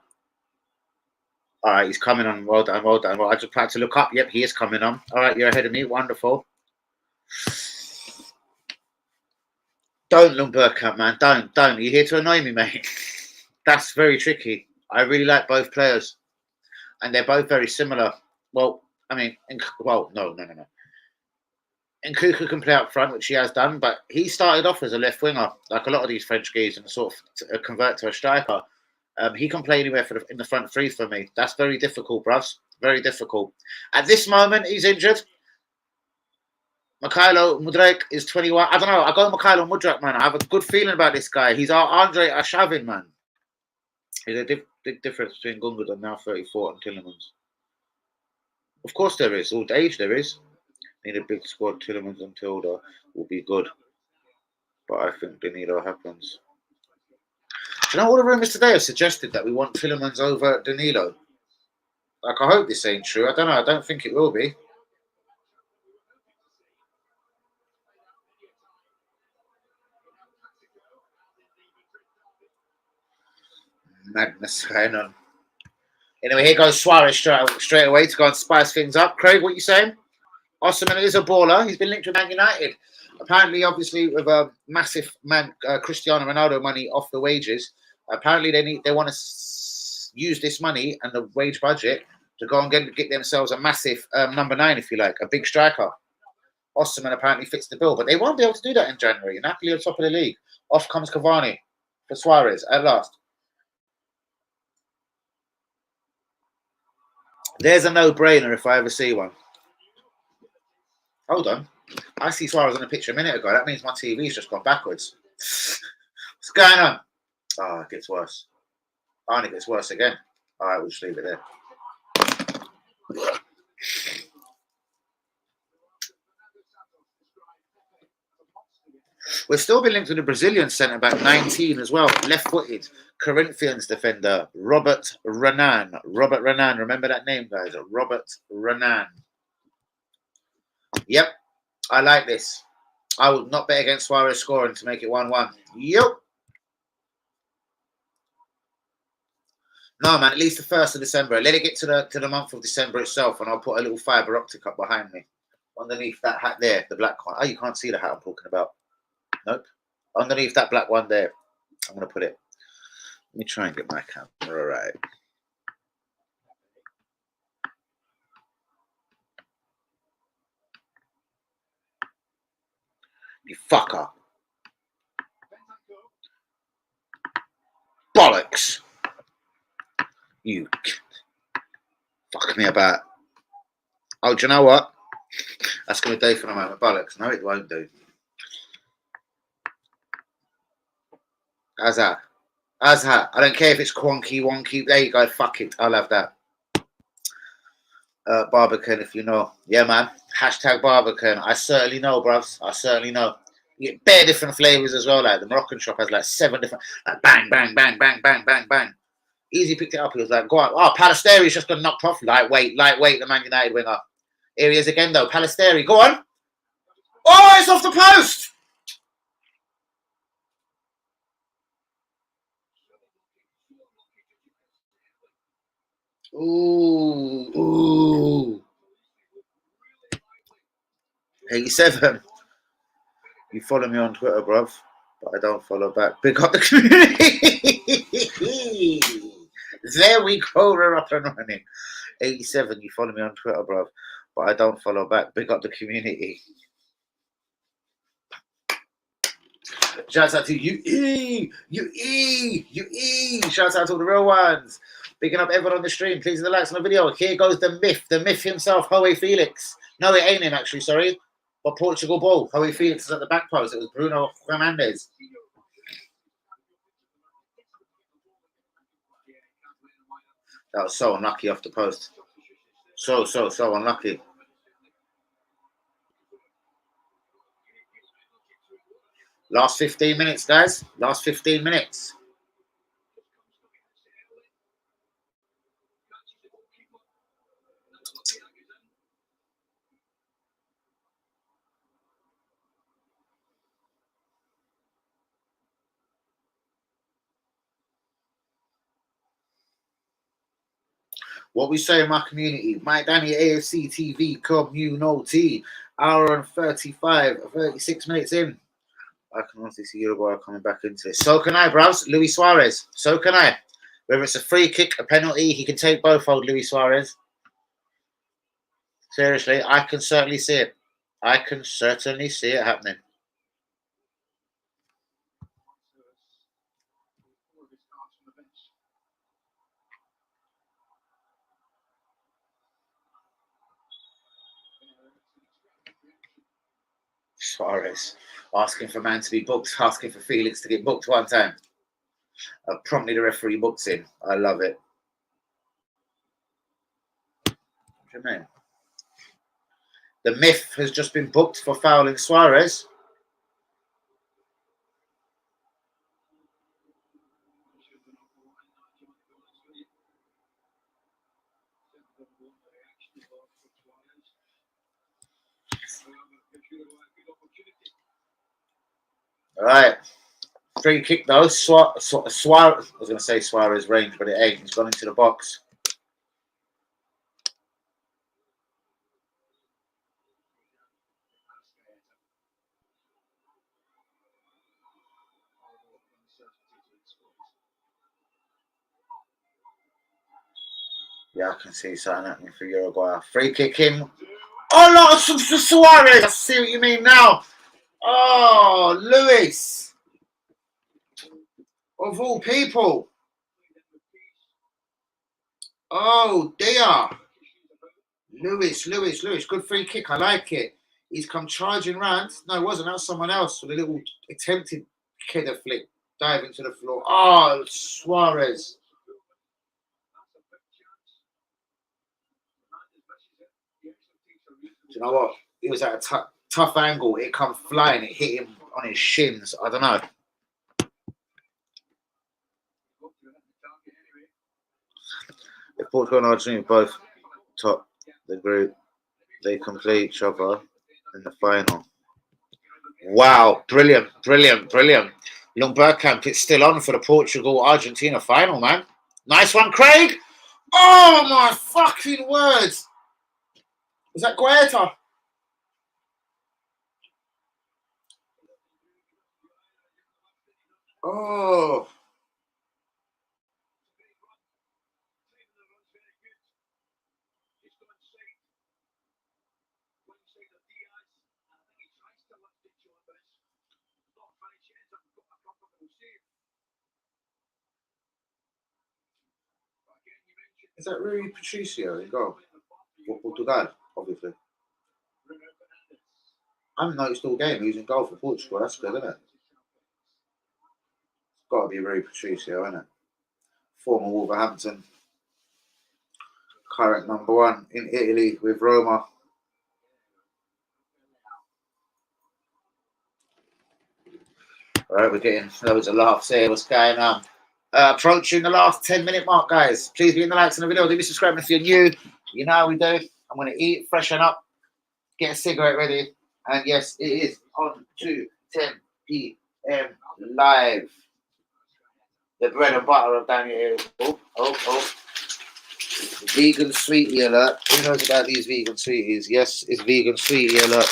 All right, he's coming on. Well done, well done. Well, I just had to look up. Yep, he is coming on. All right, you're ahead of me. Wonderful. Don't look Burkamp, man. Don't. You're here to annoy me, mate. That's very tricky. I really like both players. And they're both very similar. Well, I mean, no. And Nkunku can play up front, which he has done, but he started off as a left winger, like a lot of these French guys, and sort of convert to a striker. He can play anywhere in the front three for me. That's very difficult, bruvs. Very difficult. At this moment, he's injured. Mikhailo Mudryk is 21. I don't know. I go Mikhailo Mudryk, man. I have a good feeling about this guy. He's our Andre Arshavin, man. There's a big difference between Gundogan, now 34, and Tielemans. Of course there is. Old age there is. Need a big squad. Tielemans and Tilda will be good. But I think Danilo happens. Do you know all the rumours today have suggested that we want Tielemans over Danilo? Like, I hope this ain't true. I don't know. I don't think it will be. Madness going on. Anyway, here goes Suarez straight away to go and spice things up. Craig, what are you saying? Osimhen is a baller. He's been linked with Man United. Apparently, obviously, with a massive Cristiano Ronaldo money off the wages. Apparently, they want to use this money and the wage budget to go and get themselves a massive number 9, if you like, a big striker. Osimhen apparently fits the bill, but they won't be able to do that in January. Napoli on top of the league. Off comes Cavani for Suarez at last. There's a no-brainer if I ever see one. Hold on. I see Suarez on a picture a minute ago. That means my TV's just gone backwards. What's going on? Oh, it gets worse. Oh, and it gets worse again. All right, we'll just leave it there. We've still been linked to the Brazilian centre-back, 19 as well, left-footed. Corinthians defender, Robert Renan. Robert Renan, remember that name, guys? Robert Renan. Yep, I like this. I would not bet against Suarez scoring to make it 1-1. Yep. No, man, at least the 1st of December. Let it get to the month of December itself, and I'll put a little fibre optic up behind me. Underneath that hat there, the black one. Oh, you can't see the hat I'm talking about. Nope. Underneath that black one there, I'm going to put it. Let me try and get my camera right. You fucker. Bollocks. You fuck me about. Oh, do you know what? That's going to do for a moment. Bollocks. No, it won't do. How's that? How's that? I don't care if it's quonky, wonky. There you go. Fuck it. I'll have that. Barbican, if you know. Yeah, man. Hashtag Barbican. I certainly know, bruvs. I certainly know. You get bare different flavors as well. Like the Moroccan shop has like 7 different. Like bang, bang, bang, bang, bang, bang, bang. Easy picked it up. He was like, go on. Oh, Palesteri's just got knocked off. Lightweight, the Man United winger. Here he is again, though. Palesteri. Go on. Oh, it's off the post. Ooh. 87. You follow me on Twitter, bruv, but I don't follow back. Big up the community. There we go. We're up and running. 87. You follow me on Twitter, bruv, but I don't follow back. Big up the community. Shouts out to you. Shouts out to all the real ones. Bigging up everyone on the stream. Please hit the likes on the video. Here goes the myth himself, Joe Felix. No, it ain't him, actually, sorry. But Portugal ball. Joe Felix is at the back post. It was Bruno Fernandes. That was so unlucky off the post. So unlucky. Last 15 minutes, guys. Last 15 minutes. What we say in my community, my Danny AFC TV community, hour and 36 minutes in. I can honestly see Uruguay coming back into it. So can I, bros. Luis Suarez. So can I. Whether it's a free kick, a penalty, he can take both, old Luis Suarez. Seriously, I can certainly see it. I can certainly see it happening. Suarez asking for man to be booked, asking for Felix to get booked one time. Promptly the referee books him. I love it. What do you mean? The myth has just been booked for fouling Suarez. All right. Free kick though. Suarez. I was going to say Suarez range, but it ain't. He's gone into the box. Yeah, I can see something happening for Uruguay. Free kick him. Oh, no, Suarez. I see what you mean now. Oh, Luis. Of all people. Oh, dear. Luis. Good free kick. I like it. He's come charging round. No, it wasn't. That was someone else with a little attempted kidder flick. Dive into the floor. Oh, Suarez. Do you know what? It was at a tough angle. It come flying. It hit him on his shins. I don't know. If Portugal and Argentina both top the group, they complete each other in the final. Wow. Brilliant. Young Bergkamp, it's still on for the Portugal-Argentina final, man. Nice one, Craig. Oh, my fucking words. Was that Guaita? Oh. Is that Rui Patricio in goal? For Portugal, obviously. I haven't noticed all game who's in goal for Portugal. That's good, isn't it? It's got to be Rui Patricio, isn't it? Former Wolverhampton. Current number one in Italy with Roma. All right, we're getting loads of laughs here. What's going on? Approaching the last 10-minute mark, guys. Please be in the likes on the video. Do be subscribing if you're new. You know how we do. I'm going to eat, freshen up, get a cigarette ready. And yes, it is on to 10 p.m. live. The bread and butter of Daniel. Oh. Vegan sweetie alert. Who knows about these vegan sweeties? Yes, it's vegan sweetie alert.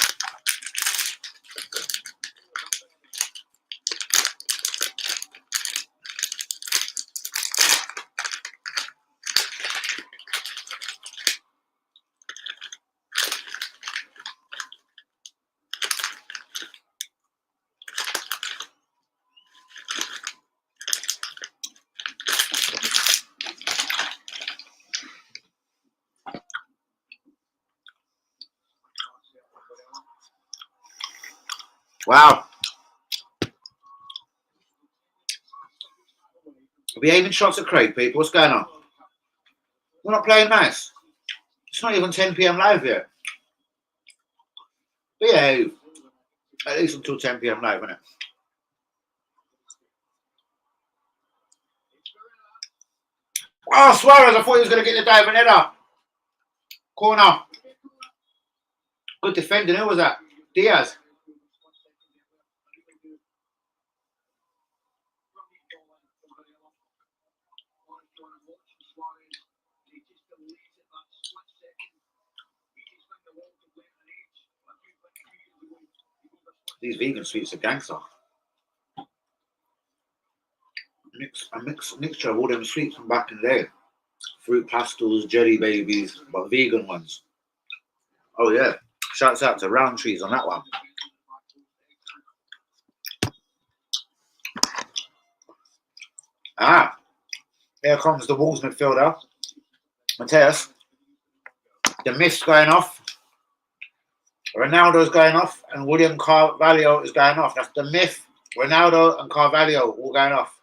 Wow. Are we aiming shots at Craig, people? What's going on? We're not playing nice. It's not even 10 p.m. live yet. But yeah, at least until 10 p.m. live, isn't it? Oh, Suarez, I thought he was going to get the diving header. Corner. Good defending. Who was that? Diaz. These vegan sweets are gangster. Mixture of all them sweets from back in the day. Fruit pastels, jelly babies, but vegan ones. Oh yeah. Shouts out to Roundtrees on that one. Ah, here comes the Wolves midfielder, Mateus. The myth's going off. Ronaldo's going off, and William Carvalho is going off. That's the myth. Ronaldo and Carvalho all going off.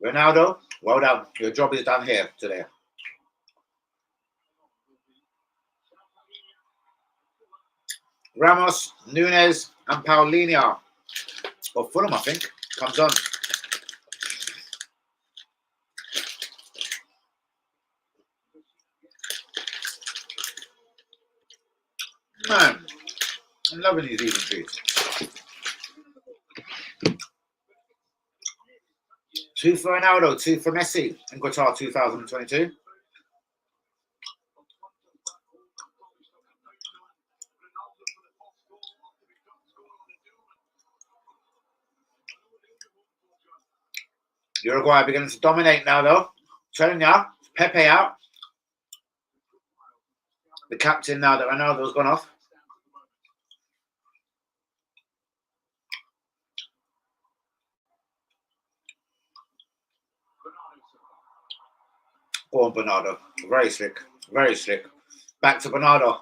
Ronaldo, well done. Your job is done here today. Ramos, Nunes, and Paulinho. Or Fulham, I think, comes on. Man, I'm loving these vegan treats. 2 for Ronaldo, 2 for Messi in Qatar 2022. Uruguay beginning to dominate now, though. Telling ya, Pepe out. The captain now that Ronaldo's gone off. Go on, Bernardo. Very slick. Very slick. Back to Bernardo.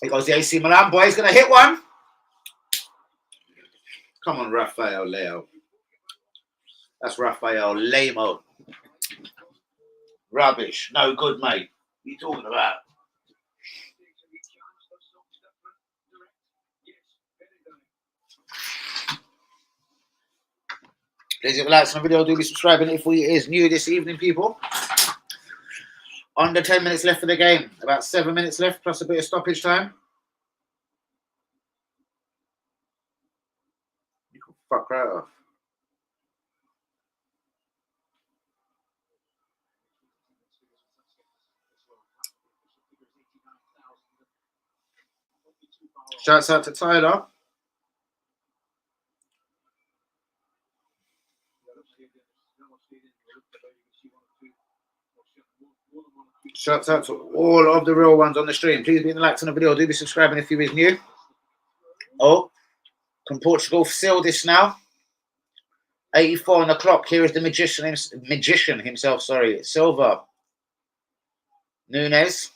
Here goes the AC Milan boy. He's going to hit one. Come on, Rafael Leo. That's Rafael Lemo. Rubbish. No good, mate. What are you talking about? Please hit the likes on the video. Do be subscribing if we is new this evening, people. Under 10 minutes left for the game. About 7 minutes left, plus a bit of stoppage time. You can fuck right off. Shouts out to Tyler. Shouts out to all of the real ones on the stream. Please be in the likes on the video. Do be subscribing if you is new. Oh, can Portugal seal this now? 84 on the clock. Here is the magician himself. Sorry, Silva. Nunes.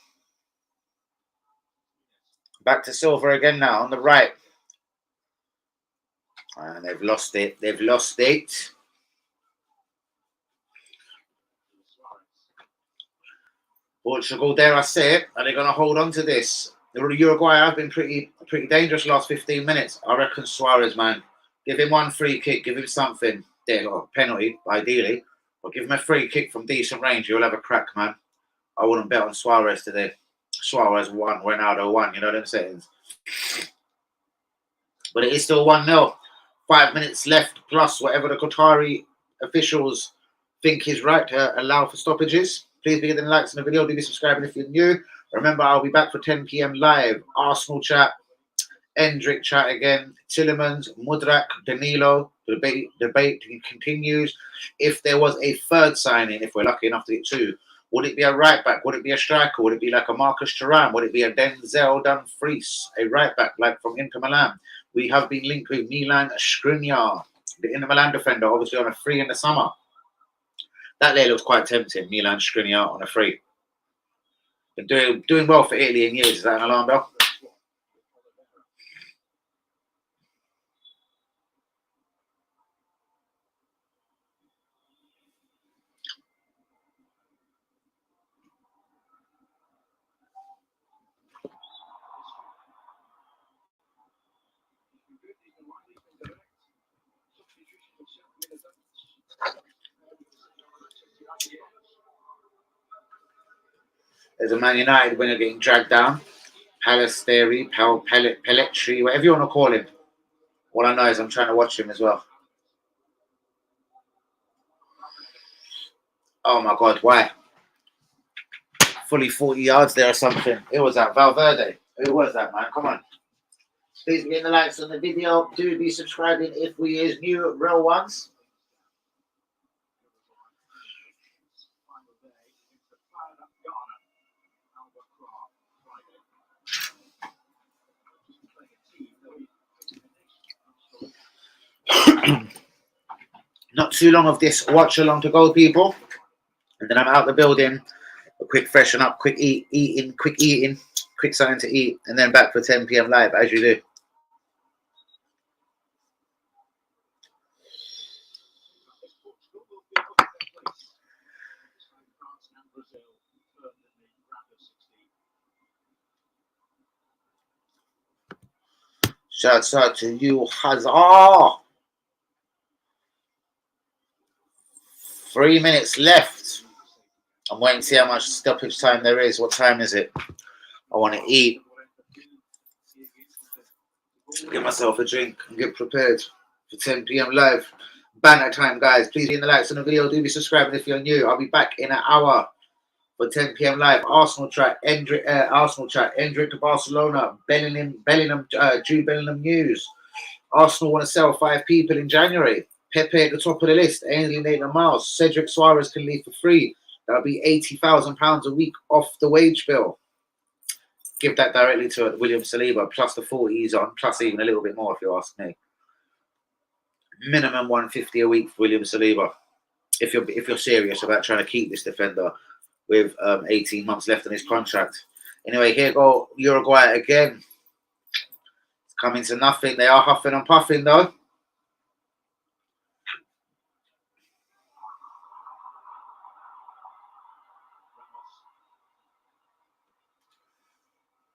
Back to Silva again now on the right. And they've lost it. They've lost it. Portugal, dare I say it, are they going to hold on to this? The Uruguay have been pretty dangerous last 15 minutes. I reckon Suarez, man. Give him one free kick. Give him something. There, penalty, ideally. But give him a free kick from decent range. You'll have a crack, man. I wouldn't bet on Suarez today. Suarez won, Ronaldo won. You know what I'm saying? But it is still 1-0. 5 minutes left, plus whatever the Qatari officials think is right to allow for stoppages. Please be getting likes on the video. Do be subscribing if you're new. Remember, I'll be back for 10 p.m. live. Arsenal chat, Endrick chat again. Tillemans, Mudrak, Danilo. Debate continues. If there was a third signing, if we're lucky enough to get 2, would it be a right back? Would it be a striker? Would it be like a Marcus Thuram? Would it be a Denzel Dumfries, a right back like from Inter Milan? We have been linked with Milan Skriniar, the Inter Milan defender, obviously on a free in the summer. That there looks quite tempting, Milan Skriniar on a free. Been doing well for Italy in years. Is that an alarm bell? There's a Man United winger getting dragged down. Pelletri, whatever you want to call him. All I know is I'm trying to watch him as well. Oh my God, why? Fully 40 yards there or something. Who was that? Valverde. Who was that, man? Come on. Please get the likes on the video. Do be subscribing if we is new real ones. Not too long of this watch along to go, people. And then I'm out the building. A quick freshen up, quick eating, quick something to eat, and then back for 10 p.m. live, as you do. Shouts out to you, Hazard. 3 minutes left. I'm waiting to see how much stoppage time there is. What time is it? I want to eat. Get myself a drink and get prepared for 10 p.m. live. Banner time, guys. Please leave the likes on the video. Do be subscribing if you're new. I'll be back in an hour for 10 p.m. live. Arsenal track, Endrick to Barcelona. Jude Bellingham news. Arsenal want to sell 5 people in January. Pepe at the top of the list. Ainsley Maitland-Niles. Cedric Suarez can leave for free. That'll be £80,000 a week off the wage bill. Give that directly to William Saliba, plus the 40 he's on, plus even a little bit more if you ask me. Minimum 150 a week for William Saliba. If you're serious about trying to keep this defender with 18 months left on his contract. Anyway, here go Uruguay again. It's coming to nothing. They are huffing and puffing though.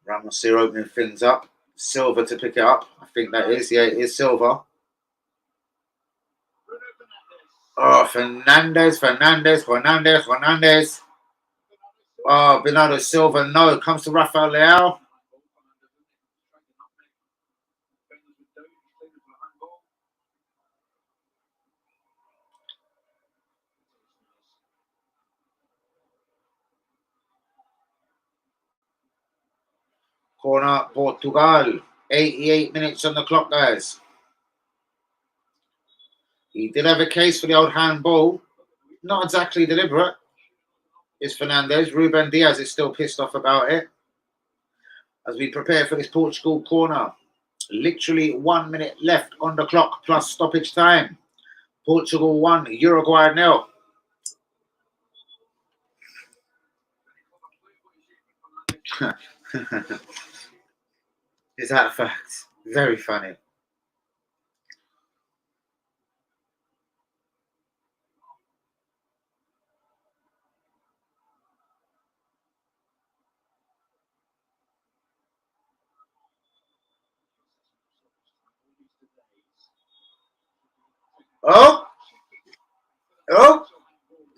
Ramos here opening things up. Silva to pick it up. I think that is. Yeah, it is Silva. Oh, Fernandez. Oh, Bernardo Silva. No, it comes to Rafael Leao. Corner, Portugal. 88 minutes on the clock, guys. He did have a case for the old handball. Not exactly deliberate. It's Fernandez. Ruben Diaz is still pissed off about it. As we prepare for this Portugal corner. Literally 1 minute left on the clock plus stoppage time. Portugal 1, Uruguay 0. Is that a fact? Very funny. Oh,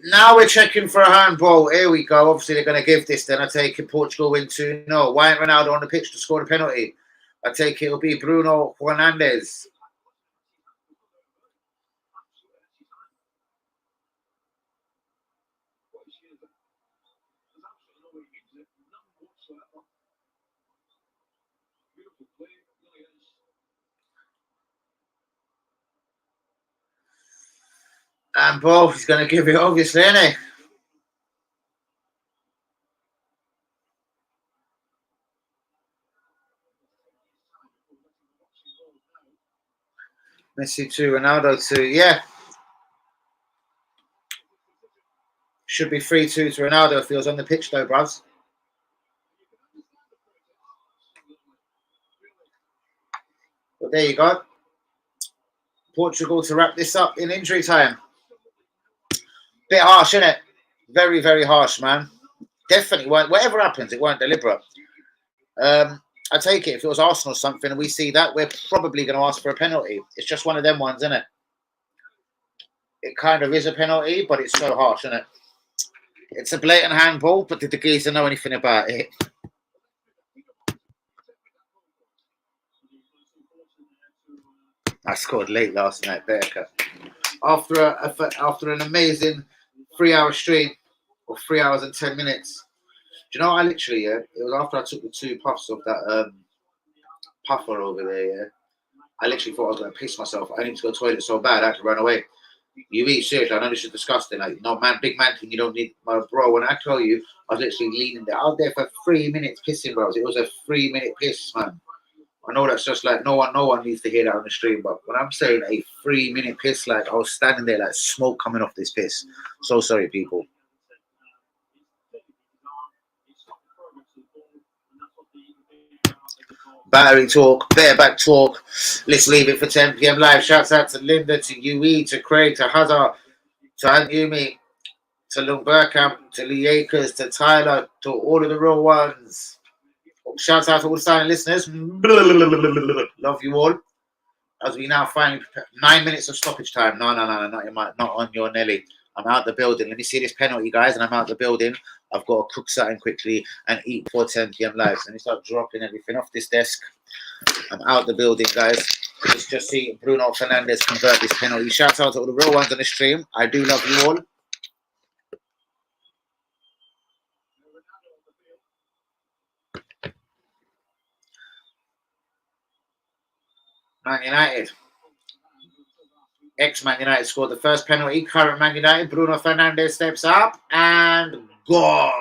now we're checking for a handball. Here we go. Obviously, they're going to give this. Then I take it Portugal win 2-0. Why ain't Ronaldo on the pitch to score the penalty? I take it it'll be Bruno Fernandes. And both, he's going to give it, obviously, isn't he? Messi 2, Ronaldo 2. Yeah. Should be 3-2 to Ronaldo if he was on the pitch, though, bruvs. But there you go. Portugal to wrap this up in injury time. Bit harsh, isn't it? Very, very harsh, man. Definitely weren't. Whatever happens, it weren't deliberate. I take it if it was Arsenal or something and we see that, we're probably going to ask for a penalty. It's just one of them ones, isn't it? It kind of is a penalty, but it's so harsh, isn't it? It's a blatant handball, but did the geezer know anything about it? I scored late last night, better after an amazing 3-hour stream, or 3 hours and 10 minutes. Do you know, I literally, yeah, it was after I took the 2 puffs of that puffer over there, yeah. I literally thought I was going to piss myself. I need to go to the toilet so bad, I had to run away. You eat, seriously, I know this is disgusting. Like, no, man, big man thing, you don't need, my bro, when I tell you, I was literally leaning there. I was there for 3 minutes pissing, bros. It was a 3-minute piss, man. I know that's just like, no one needs to hear that on the stream, but when I'm saying a 3-minute piss, like, I was standing there like smoke coming off this piss. So sorry, people. Battery talk, bareback talk. Let's leave it for 10 p.m. live. Shouts out to Linda, to UE, to Craig, to Hazard, to Aunt Yumi, to Lung Burkamp, to Lee Akers, to Tyler, to all of the real ones. Shouts out to all the silent listeners. Love you all. As we now find 9 minutes of stoppage time. No, not on your Nelly. I'm out the building. Let me see this penalty, guys, and I'm out the building. I've got to cook something quickly and eat before 10 p.m. live. Let me start dropping everything off this desk. I'm out the building, guys. Let's just see Bruno Fernandes convert this penalty. Shout out to all the real ones on the stream. I do love you all. Man United. Ex-Man United scored the first penalty. Current Man United, Bruno Fernandes steps up and goal.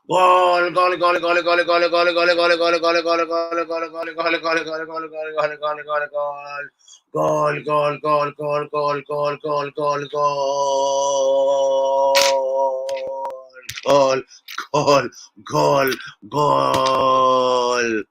Goal, goal, goal, goal, goal, goal, goal, goal, goal, goal, goal, goal, goal, goal, goal, goal, goal, goal, goal, goal.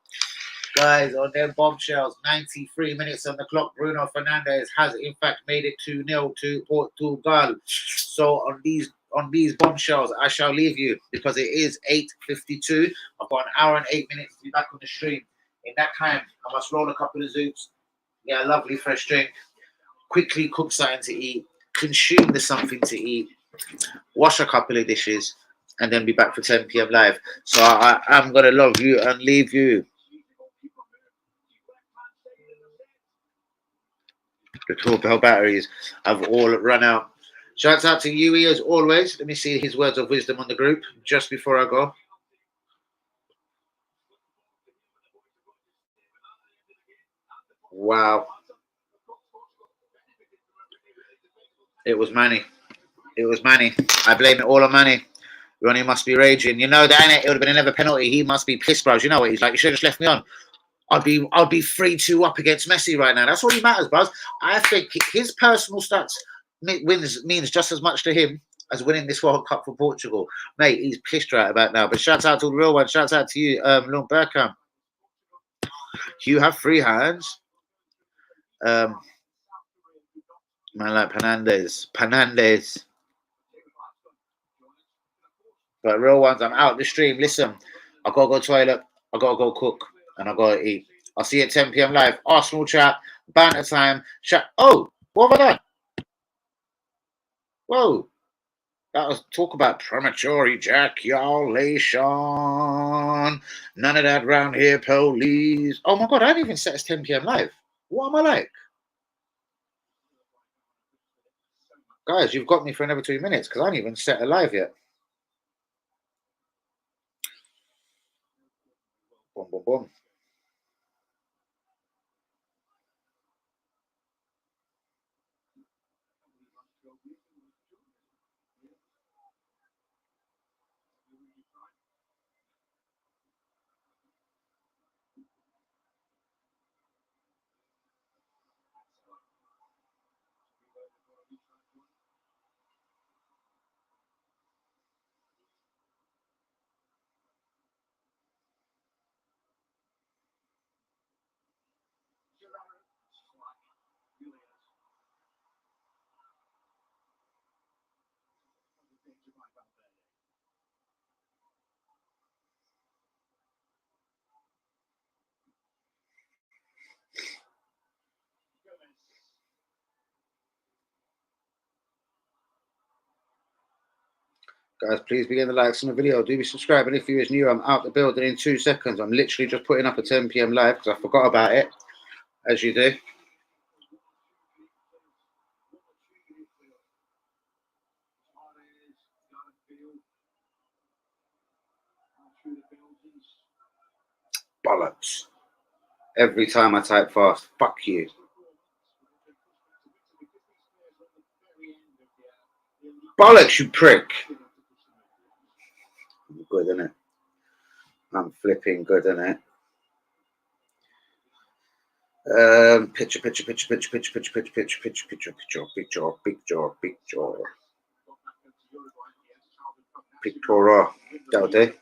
Guys, on their bombshells, 93 minutes on the clock. Bruno Fernandes has in fact made it 2-0 to Portugal. So on these bombshells, I shall leave you because it is 8:52. I've got an hour and 8 minutes to be back on the stream. In that time, I must roll a couple of zoops, get a lovely fresh drink, quickly cook something to eat, consume the something to eat, wash a couple of dishes, and then be back for 10 p.m. live. So I'm going to love you and leave you. The doorbell batteries have all run out. Shouts out to Yui as always. Let me see his words of wisdom on the group just before I go. Wow. It was Manny. It was Manny. I blame it all on Manny. Ronnie must be raging. You know that it would have been another penalty. He must be pissed, bros. You know what he's like. You should have just left me on. I'd be 3-2 up against Messi right now. That's all he matters, bros. I think his personal stats wins means just as much to him as winning this World Cup for Portugal. Mate, he's pissed right about now. But shout out to the real one. Shout out to you, Lung Burkamp. You have free hands. Man like Fernandes. But real ones, I'm out the stream. Listen, I gotta go toilet, I gotta go cook, and I gotta eat. I'll see you at 10 p.m. live. Arsenal chat, banter time, chat. Oh, what have I done? Whoa. That was talk about premature ejaculation. None of that round here, police. Oh my god, I didn't even set as 10 p.m. live. What am I like? Guys, you've got me for another 2 minutes because I ain't even set a live yet. Boom, boom, boom. Guys, please begin the likes on the video. Do be subscribing if you is new. I'm out the building in 2 seconds. I'm literally just putting up a 10 p.m. live because I forgot about it, as you do. Bollocks. Every time I type fast, fuck you. Bollocks, you prick. I'm good, innit? I'm flipping good, innit? Picture. Pictora. That'll do.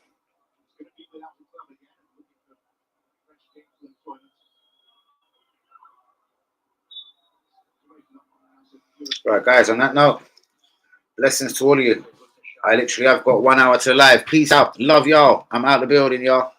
Right, guys, on that note, blessings to all of you. I literally have got 1 hour to live. Peace out. Love y'all. I'm out the building, y'all.